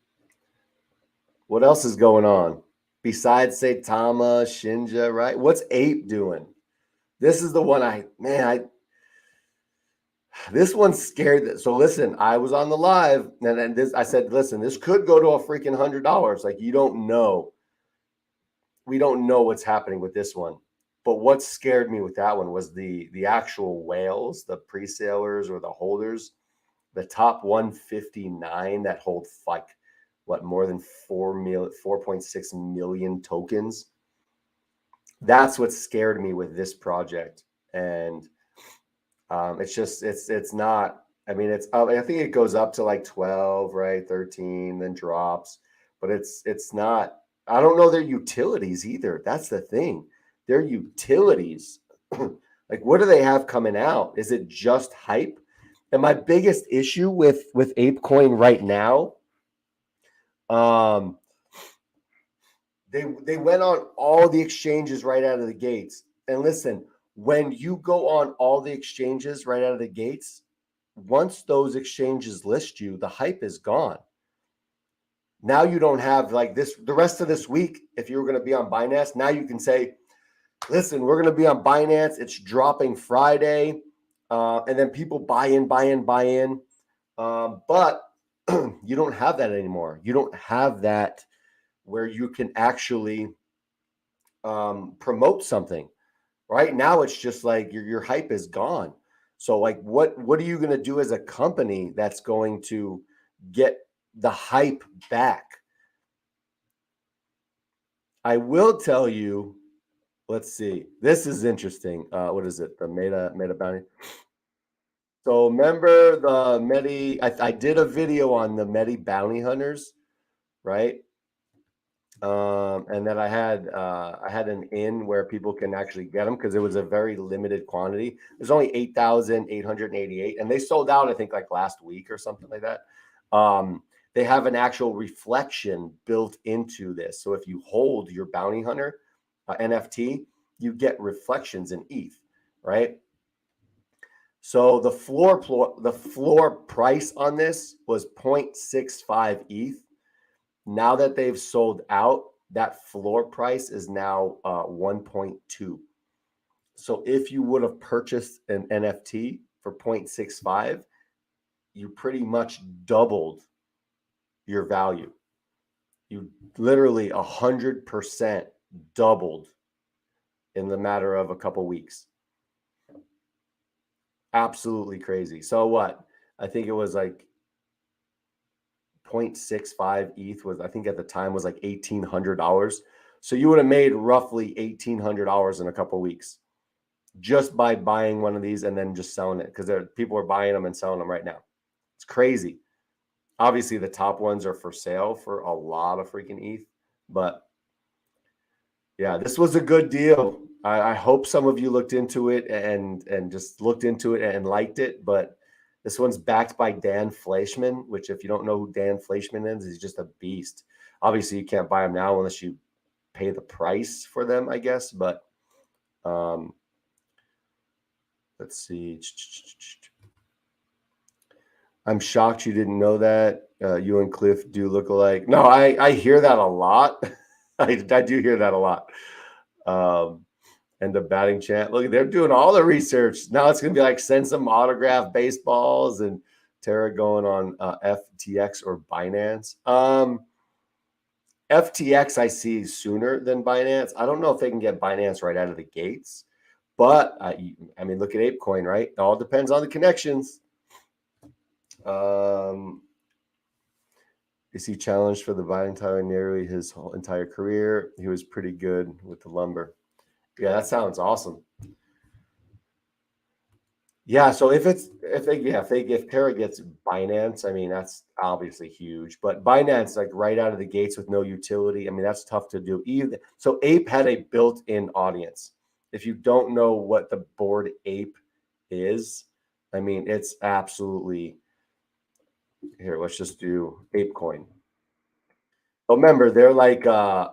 What else is going on besides Saitama, Shinja? Right? What's Ape doing? This is the one this one's scared. So listen, I was on the live and I said, listen, this could go to a freaking $100. Like you don't know. We don't know what's happening with this one. But what scared me with that one was the actual whales, the pre-salers or the holders, the top 159 that hold like what more than 4.6 million tokens. That's what scared me with this project. And It's not. I mean, it's up. I think it goes up to like 12, right? 13, then drops. But it's not. I don't know their utilities either. That's the thing. Their utilities. Like, what do they have coming out? Is it just hype? And my biggest issue with ApeCoin right now, they went on all the exchanges right out of the gates. And listen, when you go on all the exchanges right out of the gates, once those exchanges list you, the hype is gone. Now you don't have like this the rest of this week. If you were going to be on Binance, now you can say, listen, we're going to be on Binance. It's dropping Friday. And then people buy in. But you don't have that anymore. You don't have that where you can actually promote something. Right now, it's just like your hype is gone. So, like, what are you going to do as a company that's going to get the hype back? I will tell you. Let's see. This is interesting. What is it? The Meta bounty. So remember the Medi? I did a video on the Medi bounty hunters, right? And then I had an in where people can actually get them because it was a very limited quantity. There's only 8,888, and they sold out, I think, like last week or something like that. They have an actual reflection built into this. So if you hold your bounty hunter NFT, you get reflections in ETH, right? So the floor price on this was 0.65 ETH. Now that they've sold out, that floor price is now 1.2. So if you would have purchased an NFT for 0.65, you pretty much doubled your value. You literally 100% doubled in the matter of a couple weeks. Absolutely crazy. So what? I think it was like 0.65 ETH was, I think at the time was like $1,800. So you would have made roughly $1,800 in a couple weeks just by buying one of these and then just selling it, because people are buying them and selling them right now. It's crazy. Obviously, the top ones are for sale for a lot of freaking ETH, but yeah, this was a good deal. I hope some of you looked into it and just looked into it and liked it, but this one's backed by Dan Fleischman, which if you don't know who Dan Fleischman is, he's just a beast. Obviously, you can't buy them now unless you pay the price for them, I guess. But let's see. I'm shocked you didn't know that. You and Cliff do look alike. No, I hear that a lot. I do hear that a lot. And the batting chant. Look, they're doing all the research. Now it's going to be like send some autographed baseballs and Tera going on FTX or Binance. FTX I see sooner than Binance. I don't know if they can get Binance right out of the gates, but I mean, look at ApeCoin, right? It all depends on the connections. Is he challenged for the buying time nearly his whole entire career? He was pretty good with the lumber. Yeah, that sounds awesome. Yeah, so if Tera gets Binance, I mean that's obviously huge. But Binance, like right out of the gates with no utility, I mean that's tough to do. So Ape had a built-in audience. If you don't know what the Bored Ape is, I mean it's absolutely here. Let's just do ApeCoin. But remember, they're like a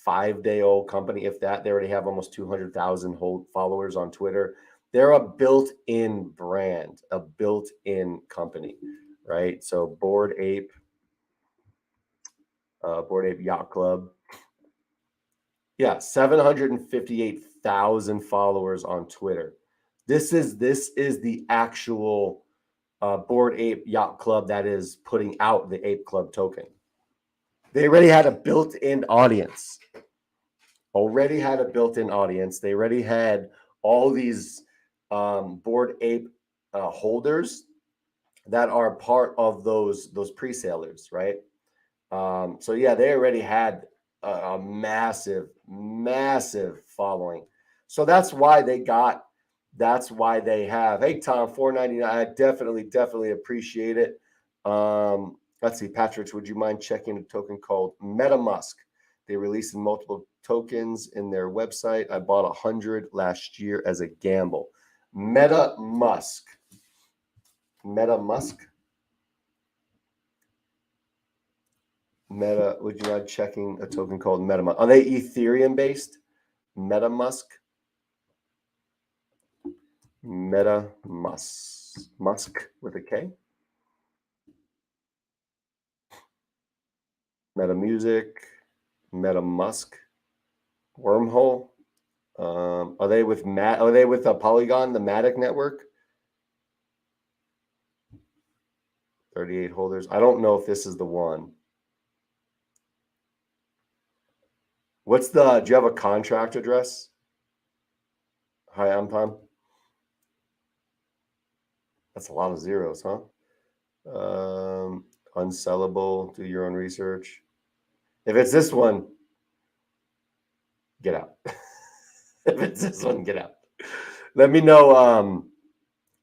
5-day-old company, if that. They already have almost 200,000 followers on Twitter. They're a built-in brand, a built-in company, right? So Bored Ape Yacht Club. Yeah, 758,000 followers on Twitter. This is the actual Bored Ape Yacht Club that is putting out the Ape Club token. They already had a built-in audience. They already had all these Bored Ape holders that are part of those pre-sellers, right? So yeah, they already had a massive following. So that's why they got That's why they have. Hey, Tom, $4.99. I definitely appreciate it. Let's see, Patrick, would you mind checking a token called MetaMusk? They released multiple tokens in their website. I bought 100 last year as a gamble. MetaMusk. MetaMusk. Meta, would you mind checking a token called MetaMusk? Are they Ethereum based? MetaMusk. MetaMusk. Musk with a K. MetaMusic. MetaMusk. Wormhole. Are they with Are they with Polygon, the Matic network? 38 holders. I don't know if this is the one. What's the? Do you have a contract address? Hi, I'm Tom. That's a lot of zeros, huh? Unsellable. Do your own research. If it's this one, get out. If it's this one, get out. Let me know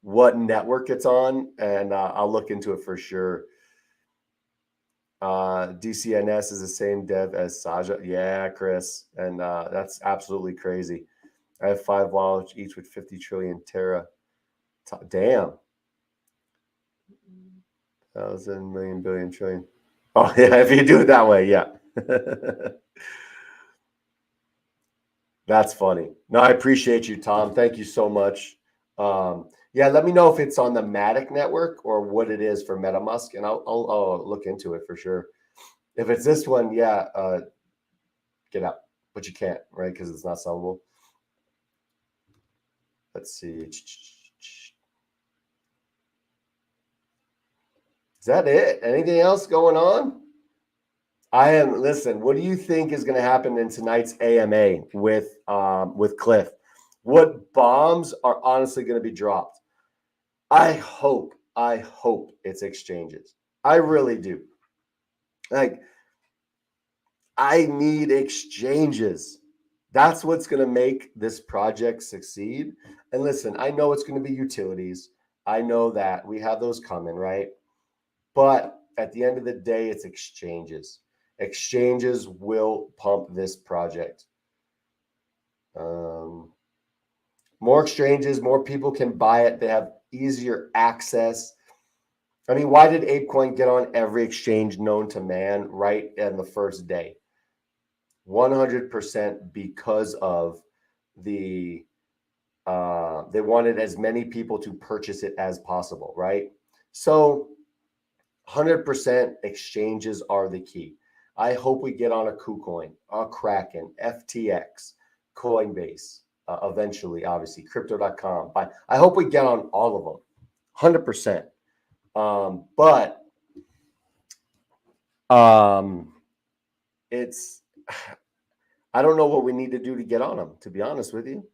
what network it's on, and I'll look into it for sure. DCNS is the same dev as Saja. Yeah, Chris. And that's absolutely crazy. I have 5 wallets, each with 50 trillion Tera. Damn. 1,000 million billion trillion. Oh, yeah. If you do it that way, yeah. That's funny. No, I appreciate you, Tom. Thank you so much. Yeah, let me know if it's on the Matic network or what it is for MetaMusk, and I'll look into it for sure. If it's this one, yeah, get out. But you can't, right? Because it's not sellable. Let's see. Is that it? Anything else going on? Listen, what do you think is going to happen in tonight's AMA with Cliff? What bombs are honestly going to be dropped? I hope it's exchanges. I really do. Like, I need exchanges. That's what's going to make this project succeed. And listen, I know it's going to be utilities. I know that we have those coming, right? But at the end of the day, it's exchanges. Exchanges will pump this project. More exchanges, more people can buy it. They have easier access. I mean, why did ApeCoin get on every exchange known to man right in the first day? 100% because of they wanted as many people to purchase it as possible, right? So 100% exchanges are the key. I hope we get on a KuCoin, a Kraken, FTX, Coinbase, eventually, obviously, Crypto.com. But I hope we get on all of them, 100%. But it's, I don't know what we need to do to get on them, to be honest with you.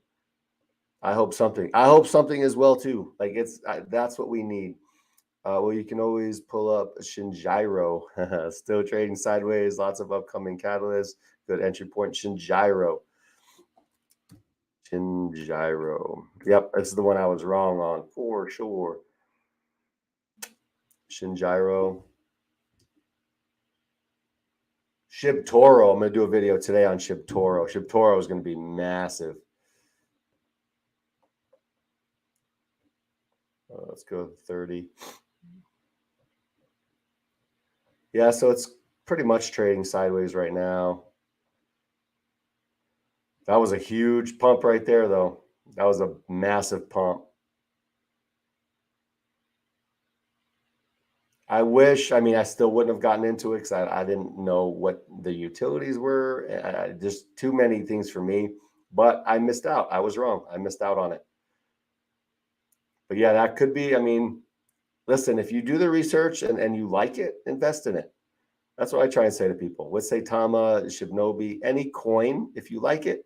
I hope something as well too. Like that's what we need. Well, you can always pull up Shinjiro. Still trading sideways. Lots of upcoming catalysts. Good entry point. Shinjiro. Yep, this is the one I was wrong on for sure. Shinjiro. Shibtoro. I'm going to do a video today on Shibtoro. Shibtoro is going to be massive. Let's go 30. Yeah, so it's pretty much trading sideways right now. That was a huge pump right there, though. That was a massive pump. I still wouldn't have gotten into it because I didn't know what the utilities were. Just too many things for me. But I missed out. I was wrong. I missed out on it. But yeah, that could be. Listen, if you do the research and you like it, invest in it. That's what I try and say to people. With Saitama, Shibnobi, any coin, if you like it,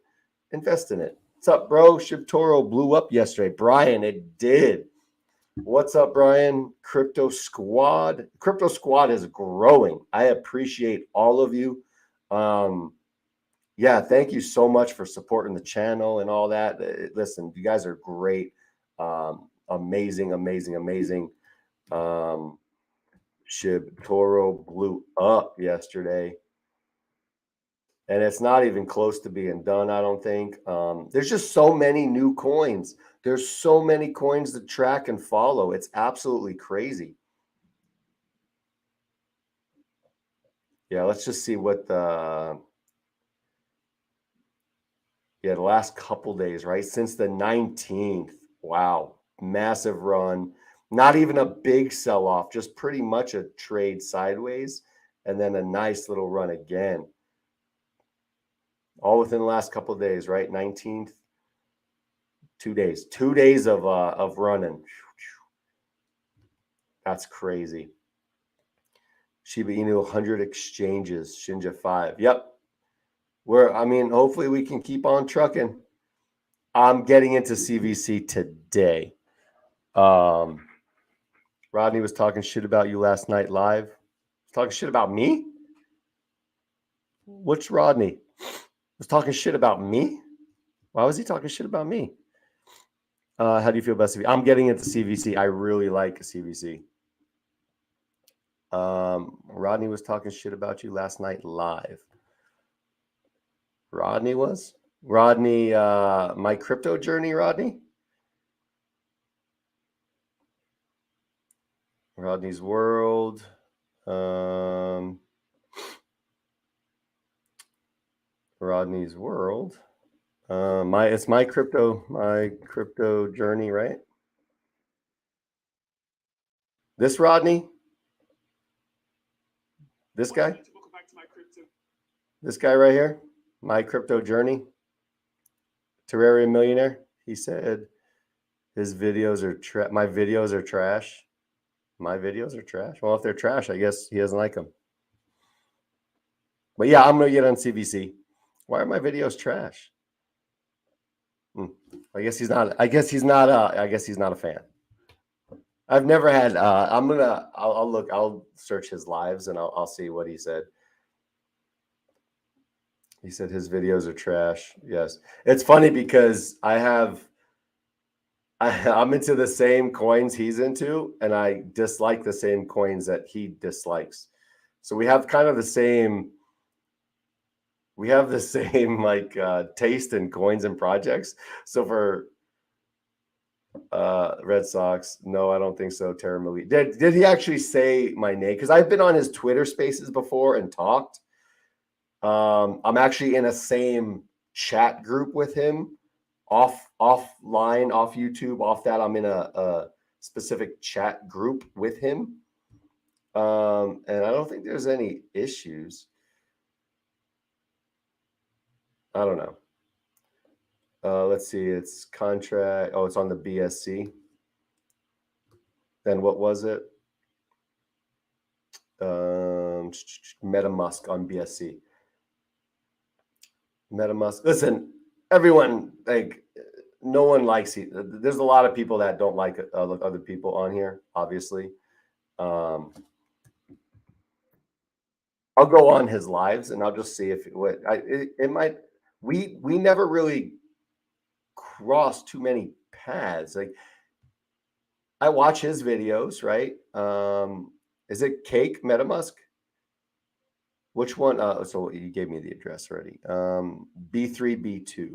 invest in it. What's up, bro? Shibtoro blew up yesterday. Brian, it did. What's up, Brian? Crypto Squad is growing. I appreciate all of you. Yeah, thank you so much for supporting the channel and all that. Listen, you guys are great. Amazing. Shib Toro blew up yesterday. And it's not even close to being done, I don't think. There's just so many new coins. There's so many coins to track and follow. It's absolutely crazy. Yeah, let's just see what the last couple days, right? Since the 19th. Wow. Massive run. Not even a big sell-off, just pretty much a trade sideways, and then a nice little run again. All within the last couple of days, right? 19th. 2 days. 2 days of running. That's crazy. Shiba Inu 100 exchanges, Shinja 5. Yep. Hopefully we can keep on trucking. I'm getting into CVC today. Rodney was talking shit about you last night live. Talking shit about me? Which Rodney? Was talking shit about me? Why was he talking shit about me? How do you feel about CVC? I'm getting into CVC. I really like CVC. Rodney was talking shit about you last night live. Rodney, my crypto journey, Rodney? Rodney's World. Rodney's World. It's my crypto journey, right? This Rodney? This guy? This guy right here? My crypto journey? Terraria Millionaire? He said his videos are my videos are trash. My videos are trash. Well, if they're trash, I guess he doesn't like them. But yeah, I'm gonna get on CVC. Why are my videos trash? I guess he's not a fan. I've never had. I'll look. I'll search his lives and I'll see what he said. He said his videos are trash. Yes, it's funny because I'm into the same coins he's into, and I dislike the same coins that he dislikes. So we have kind of the same. We have the same taste in coins and projects. So for Red Sox, no, I don't think so. Tera did he actually say my name? Because I've been on his Twitter Spaces before and talked. I'm actually in a same chat group with him, offline, off YouTube, off that. I'm in a specific chat group with him, and I don't think there's any issues. I don't know. Let's see. It's contract. Oh, it's on the BSC. Then what was it? MetaMask on BSC. MetaMask. Listen, everyone, no one likes it. There's a lot of people that don't like other people on here, obviously. I'll go on his lives and I'll just see if it might. We never really crossed too many paths. Like I watch his videos, right? Is it Cake MetaMask? Which one? So you gave me the address already. B3B2.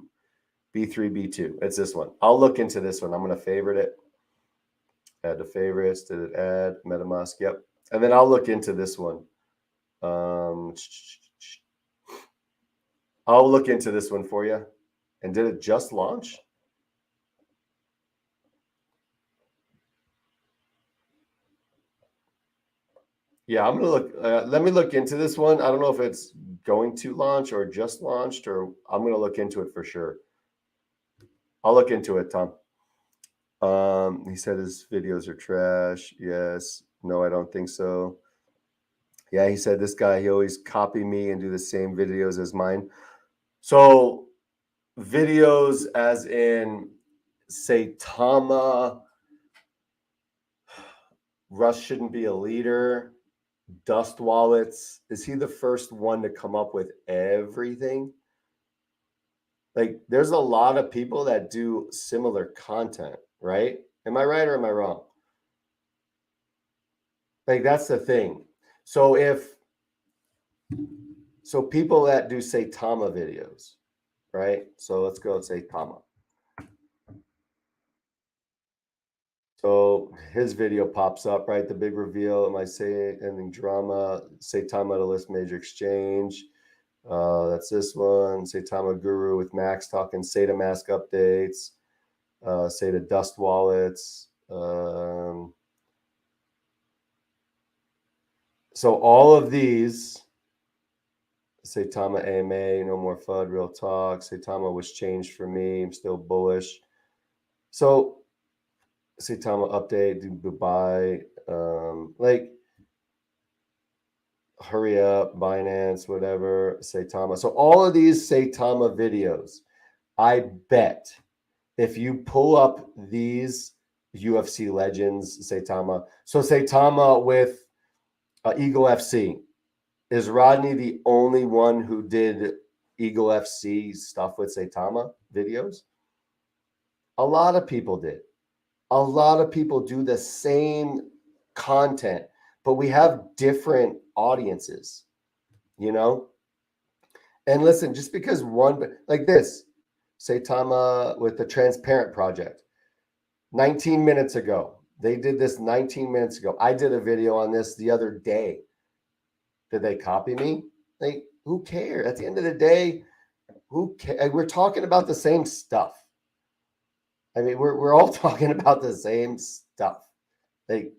B3B2. It's this one. I'll look into this one. I'm going to favorite it. Add to favorites. Did it add? MetaMask. Yep. And then I'll look into this one. I'll look into this one for you. And did it just launch? Yeah, I'm gonna look. Let me look into this one. I don't know if it's going to launch or just launched, or I'm gonna look into it for sure. I'll look into it, Tom. He said his videos are trash. Yes. No, I don't think so. Yeah, he said this guy, he always copy me and do the same videos as mine. So videos as in Saitama, Russ shouldn't be a leader, Dust Wallets. Is he the first one to come up with everything? Like there's a lot of people that do similar content, right? Am I right or am I wrong? Like, that's the thing. So people that do Saitama videos, right? So let's go with Saitama. So his video pops up, right? The big reveal, am I saying ending drama, Saitama to list major exchange. That's this one. Saitama Guru with Max talking Sata Mask updates, Sata Dust Wallets. So all of these, Saitama AMA, no more FUD, real talk. Saitama was changed for me. I'm still bullish. So Saitama update, Dubai, like hurry up, Binance, whatever, Saitama. So all of these Saitama videos, I bet if you pull up these UFC legends, Saitama. So Saitama with Eagle FC. Is Rodney the only one who did Eagle FC stuff with Saitama videos? A lot of people did. A lot of people do the same content, but we have different audiences, you know? And listen, just because one, like this, Saitama with the Transparent Project, 19 minutes ago. They did this 19 minutes ago. I did a video on this the other day. Did they copy me? Like, who cares? At the end of the day, who cares? We're talking about the same stuff. I mean, we're all talking about the same stuff. Like,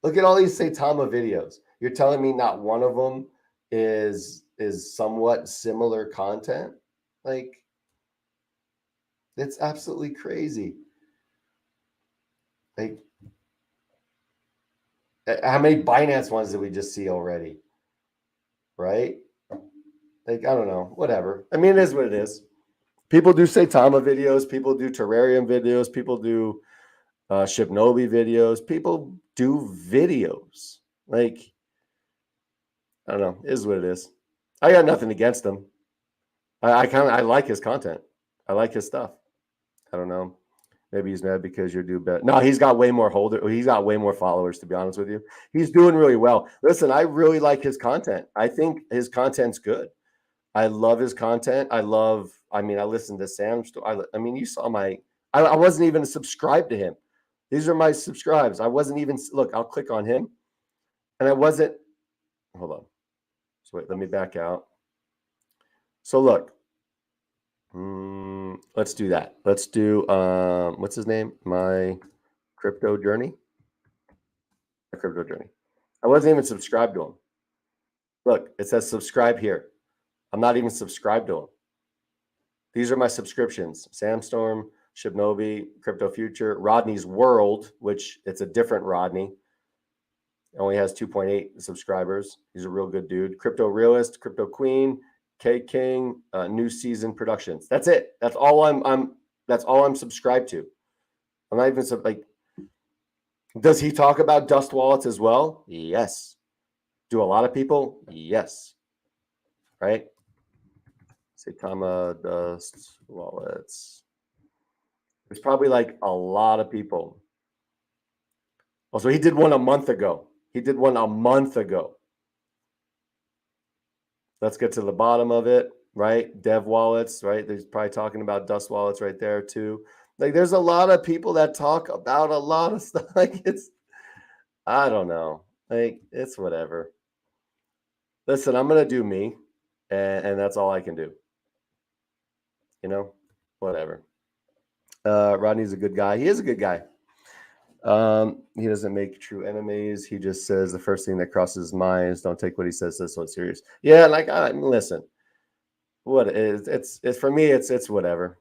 look at all these Saitama videos. You're telling me not one of them is somewhat similar content? Like, it's absolutely crazy. Like, how many Binance ones did we just see already? Right? Like, I don't know. Whatever. I mean, it is what it is. People do Saitama videos. People do Terrarium videos. People do Shibnobi videos. People do videos. Like, I don't know. It is what it is. I got nothing against him. I like his content. I like his stuff. I don't know. Maybe he's mad because you're due better. No, he's got way more He's got way more followers, to be honest with you. He's doing really well. Listen, I really like his content. I think his content's good. I love his content. I listened to Sam's. I mean, you saw I wasn't even subscribed to him. These are my subscribes. I wasn't even, look, I'll click on him. And I wasn't, hold on. So wait, let me back out. So look, let's do that. Let's do, what's his name? My crypto journey. My crypto journey. I wasn't even subscribed to him. Look, it says subscribe here. I'm not even subscribed to him. These are my subscriptions. Samstorm, Shibnobi, Crypto Future, Rodney's World, which it's a different Rodney. It only has 2.8 subscribers. He's a real good dude. Crypto Realist, Crypto Queen, K King, New Season Productions. That's it. That's all I'm subscribed to. I'm not even like, does he talk about Dust Wallets as well? Yes. Do a lot of people? Yes. Right? Saitama Dust Wallets. There's probably like a lot of people. Also, he did one a month ago. Let's get to the bottom of it, right? Dev wallets, right? There's probably talking about Dust Wallets right there too. Like, there's a lot of people that talk about a lot of stuff. Like, I don't know. Like, it's whatever. Listen, I'm going to do me, and that's all I can do. You know, whatever. Rodney's a good guy. He is a good guy. He doesn't make true enemies. He just says the first thing that crosses his mind is don't take what he says so serious. Yeah, like, listen, what it's for me, it's whatever.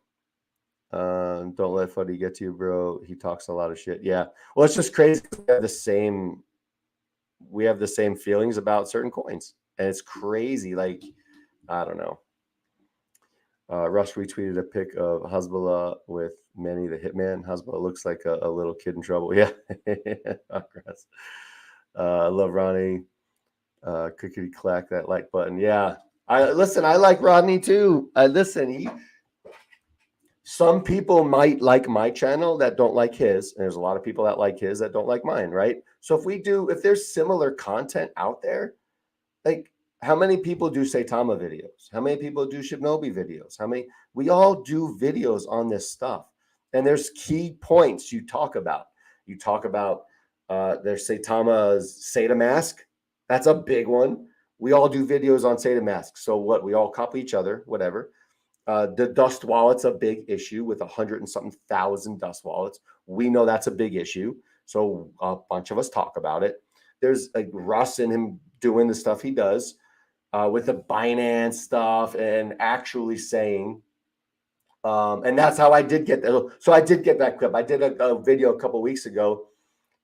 Don't let Fuddy get to you, bro. He talks a lot of shit. Yeah. Well, it's just crazy. We have the same feelings about certain coins. And it's crazy. Like, I don't know. Rush retweeted a pic of Hezbollah with Manny the Hitman. Hezbollah looks like a little kid in trouble. Yeah. I love Ronnie. Clickety clack that like button. Yeah. I like Rodney too. some people might like my channel that don't like his, and there's a lot of people that like his that don't like mine, right? So if there's similar content out there, like how many people do Saitama videos? How many people do Shibnobi videos? We all do videos on this stuff. And there's key points you talk about. You talk about there's Saitama's Sata mask. That's a big one. We all do videos on Sata mask. So what? We all copy each other, whatever. The dust wallet's a big issue with 100 and something thousand dust wallets. We know that's a big issue. So a bunch of us talk about it. There's like Russ and him doing the stuff he does with the Binance stuff and actually saying, and that's how I did get that. So I did get that clip. I did a video a couple weeks ago,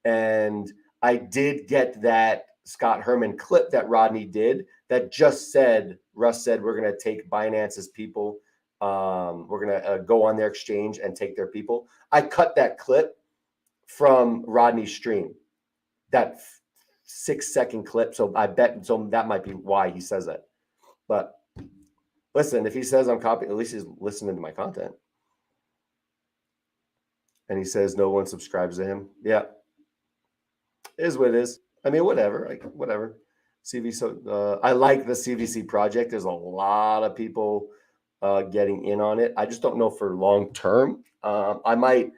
and I did get that Scott Herman clip that Rodney did that just said, Russ said, we're going to take Binance's people. We're going to go on their exchange and take their people. I cut that clip from Rodney's stream, that 6-second clip. So I bet, so that might be why he says that. But listen, if he says I'm copying, at least he's listening to my content. And he says no one subscribes to him. Yeah. It is what it is. I mean, whatever. Like, whatever. So I like the CVC project. There's a lot of people getting in on it. I just don't know for long term. I might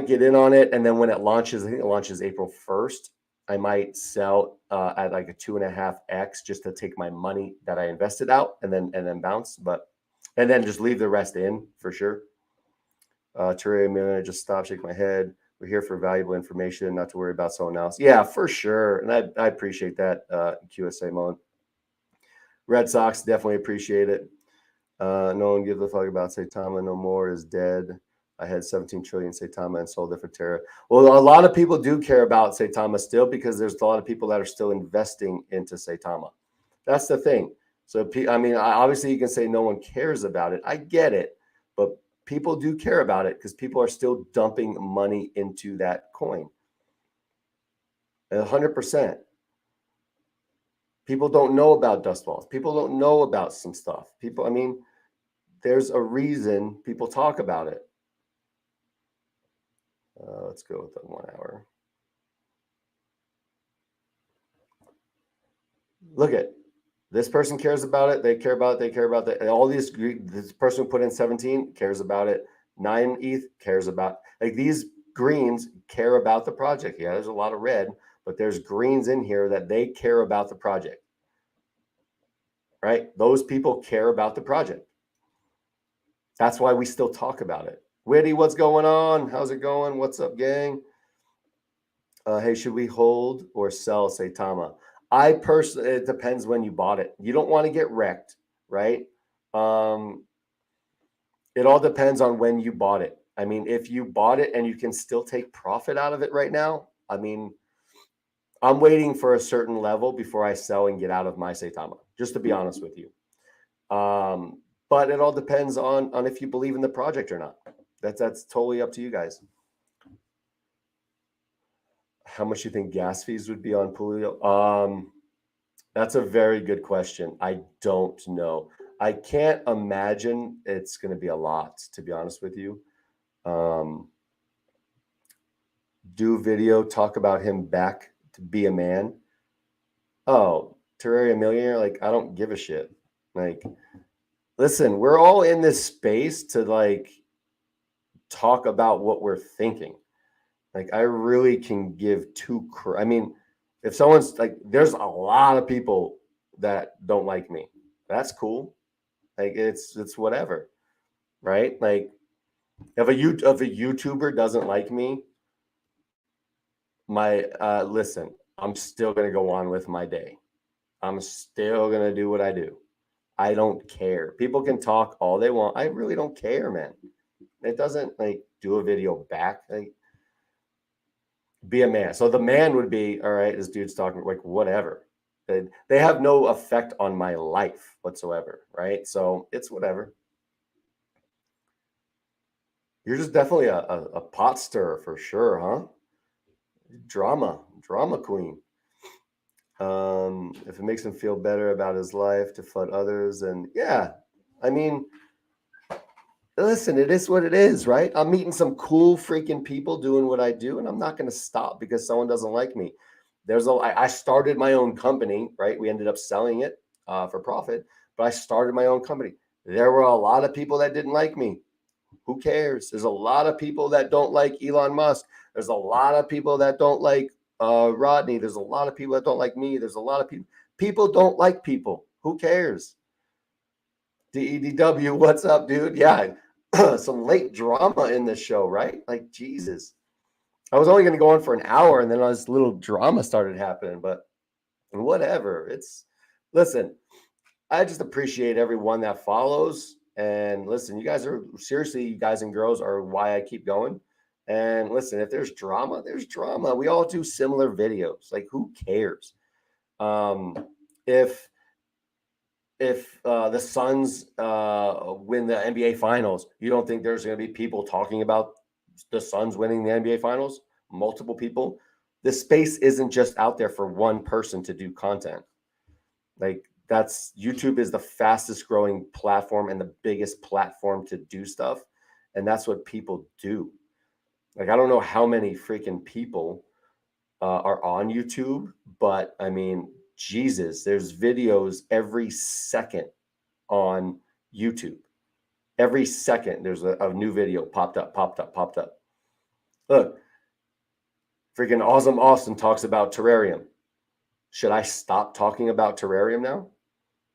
get in on it, and then when it launches, I think it launches April 1st. I might sell at like a 2.5x just to take my money that I invested out and then bounce, and then just leave the rest in for sure. Tera, just stop, shake my head. We're here for valuable information, not to worry about someone else. Yeah, for sure. And I appreciate that, QSA Mullen. Red Sox, definitely appreciate it. No one gives a fuck about Saitama no more, is dead. I had 17 trillion Saitama and sold it for Tera. Well, a lot of people do care about Saitama still because there's a lot of people that are still investing into Saitama. That's the thing. So, I mean, obviously you can say no one cares about it. I get it. But people do care about it because people are still dumping money into that coin. 100%. People don't know about dust walls. People don't know about some stuff. I mean, there's a reason people talk about it. Let's go with the 1 hour. Look at this person cares about it. They care about it. They care about that. All this person who put in 17 cares about it. 9 ETH cares about, like, these greens care about the project. Yeah, there's a lot of red, but there's greens in here that they care about the project. Right? Those people care about the project. That's why we still talk about it. Witty, what's going on? How's it going? What's up, gang? Hey, should we hold or sell Saitama? I personally, it depends when you bought it. You don't want to get wrecked, right? It all depends on when you bought it. I mean, if you bought it and you can still take profit out of it right now, I mean, I'm waiting for a certain level before I sell and get out of my Saitama, just to be honest with you. But it all depends on if you believe in the project or not. That's totally up to you guys. How much you think gas fees would be on Polio? That's a very good question. I don't know. I can't imagine it's going to be a lot, to be honest with you. Do video, talk about him back to be a man. Oh, Terraria Millionaire, like, I don't give a shit. Like, listen, we're all in this space to like talk about what we're thinking. Like, I really can give I mean, if someone's like, there's a lot of people that don't like me. That's cool. Like, it's whatever, right? Like, if a YouTuber doesn't like me, listen, I'm still gonna go on with my day. I'm still gonna do what I do. I don't care. People can talk all they want. I really don't care, man. It doesn't, like, do a video back. Like, be a man. So the man would be, all right, this dude's talking, like, whatever. They have no effect on my life whatsoever, right? So it's whatever. You're just definitely a pot stirrer for sure, huh? Drama queen. If it makes him feel better about his life to flood others, and yeah, I mean, Listen, it is what it is, right? I'm meeting some cool freaking people doing what I do, and I'm not going to stop because someone doesn't like me. I started my own company, right? We ended up selling it for profit, but I started my own company. There were a lot of people that didn't like me. Who cares? There's a lot of people that don't like Elon Musk. There's a lot of people that don't like Rodney. There's a lot of people that don't like me. There's a lot of people. People don't like people. Who cares? DEDW, what's up, dude? Yeah, some late drama in this show, right? Like, Jesus. I was only going to go on for an hour, and then this little drama started happening, but whatever. Listen, I just appreciate everyone that follows. And listen, you guys are seriously, you guys and girls are why I keep going. And listen, if there's drama, there's drama. We all do similar videos. Like, who cares? Um, if the Suns win the NBA Finals, you don't think there's going to be people talking about the Suns winning the NBA Finals? Multiple people. The space isn't just out there for one person to do content. Like, YouTube is the fastest growing platform and the biggest platform to do stuff, and that's what people do. Like, I don't know how many freaking people are on YouTube, but I mean, Jesus, there's videos every second on YouTube. Every second there's a new video popped up. Look, freaking Awesome Austin talks about terrarium. Should I stop talking about terrarium now?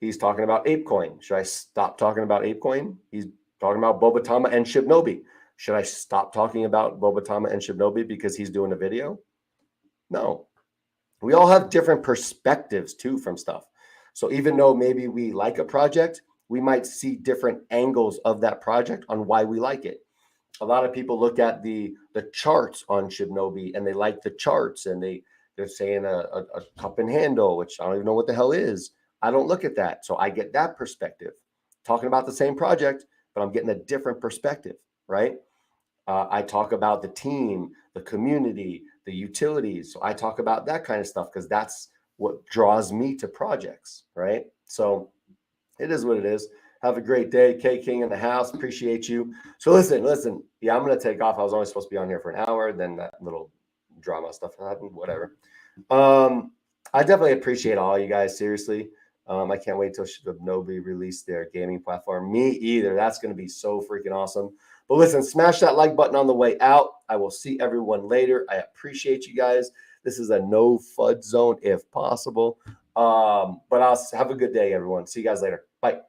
He's talking about ApeCoin. Should I stop talking about ApeCoin? He's talking about Bobatama and Shibnobi. Should I stop talking about Bobatama and Shibnobi because he's doing a video? No. We all have different perspectives too from stuff. So even though maybe we like a project, we might see different angles of that project on why we like it. A lot of people look at the charts on Shibnobi and they like the charts, and they're saying a cup and handle, which I don't even know what the hell is. I don't look at that. So I get that perspective. Talking about the same project, but I'm getting a different perspective, right? I talk about the team, the community, the utilities. So I talk about that kind of stuff because that's what draws me to projects, right? So it is what it is. Have a great day. K King in the house. Appreciate you. So listen. Yeah, I'm going to take off. I was only supposed to be on here for an hour. Then that little drama stuff happened. Whatever. I definitely appreciate all you guys. Seriously. I can't wait till Shibnobi release their gaming platform. Me either. That's going to be so freaking awesome. But listen, smash that like button on the way out. I will see everyone later. I appreciate you guys. This is a no FUD zone if possible. But I'll have a good day, everyone. See you guys later. Bye.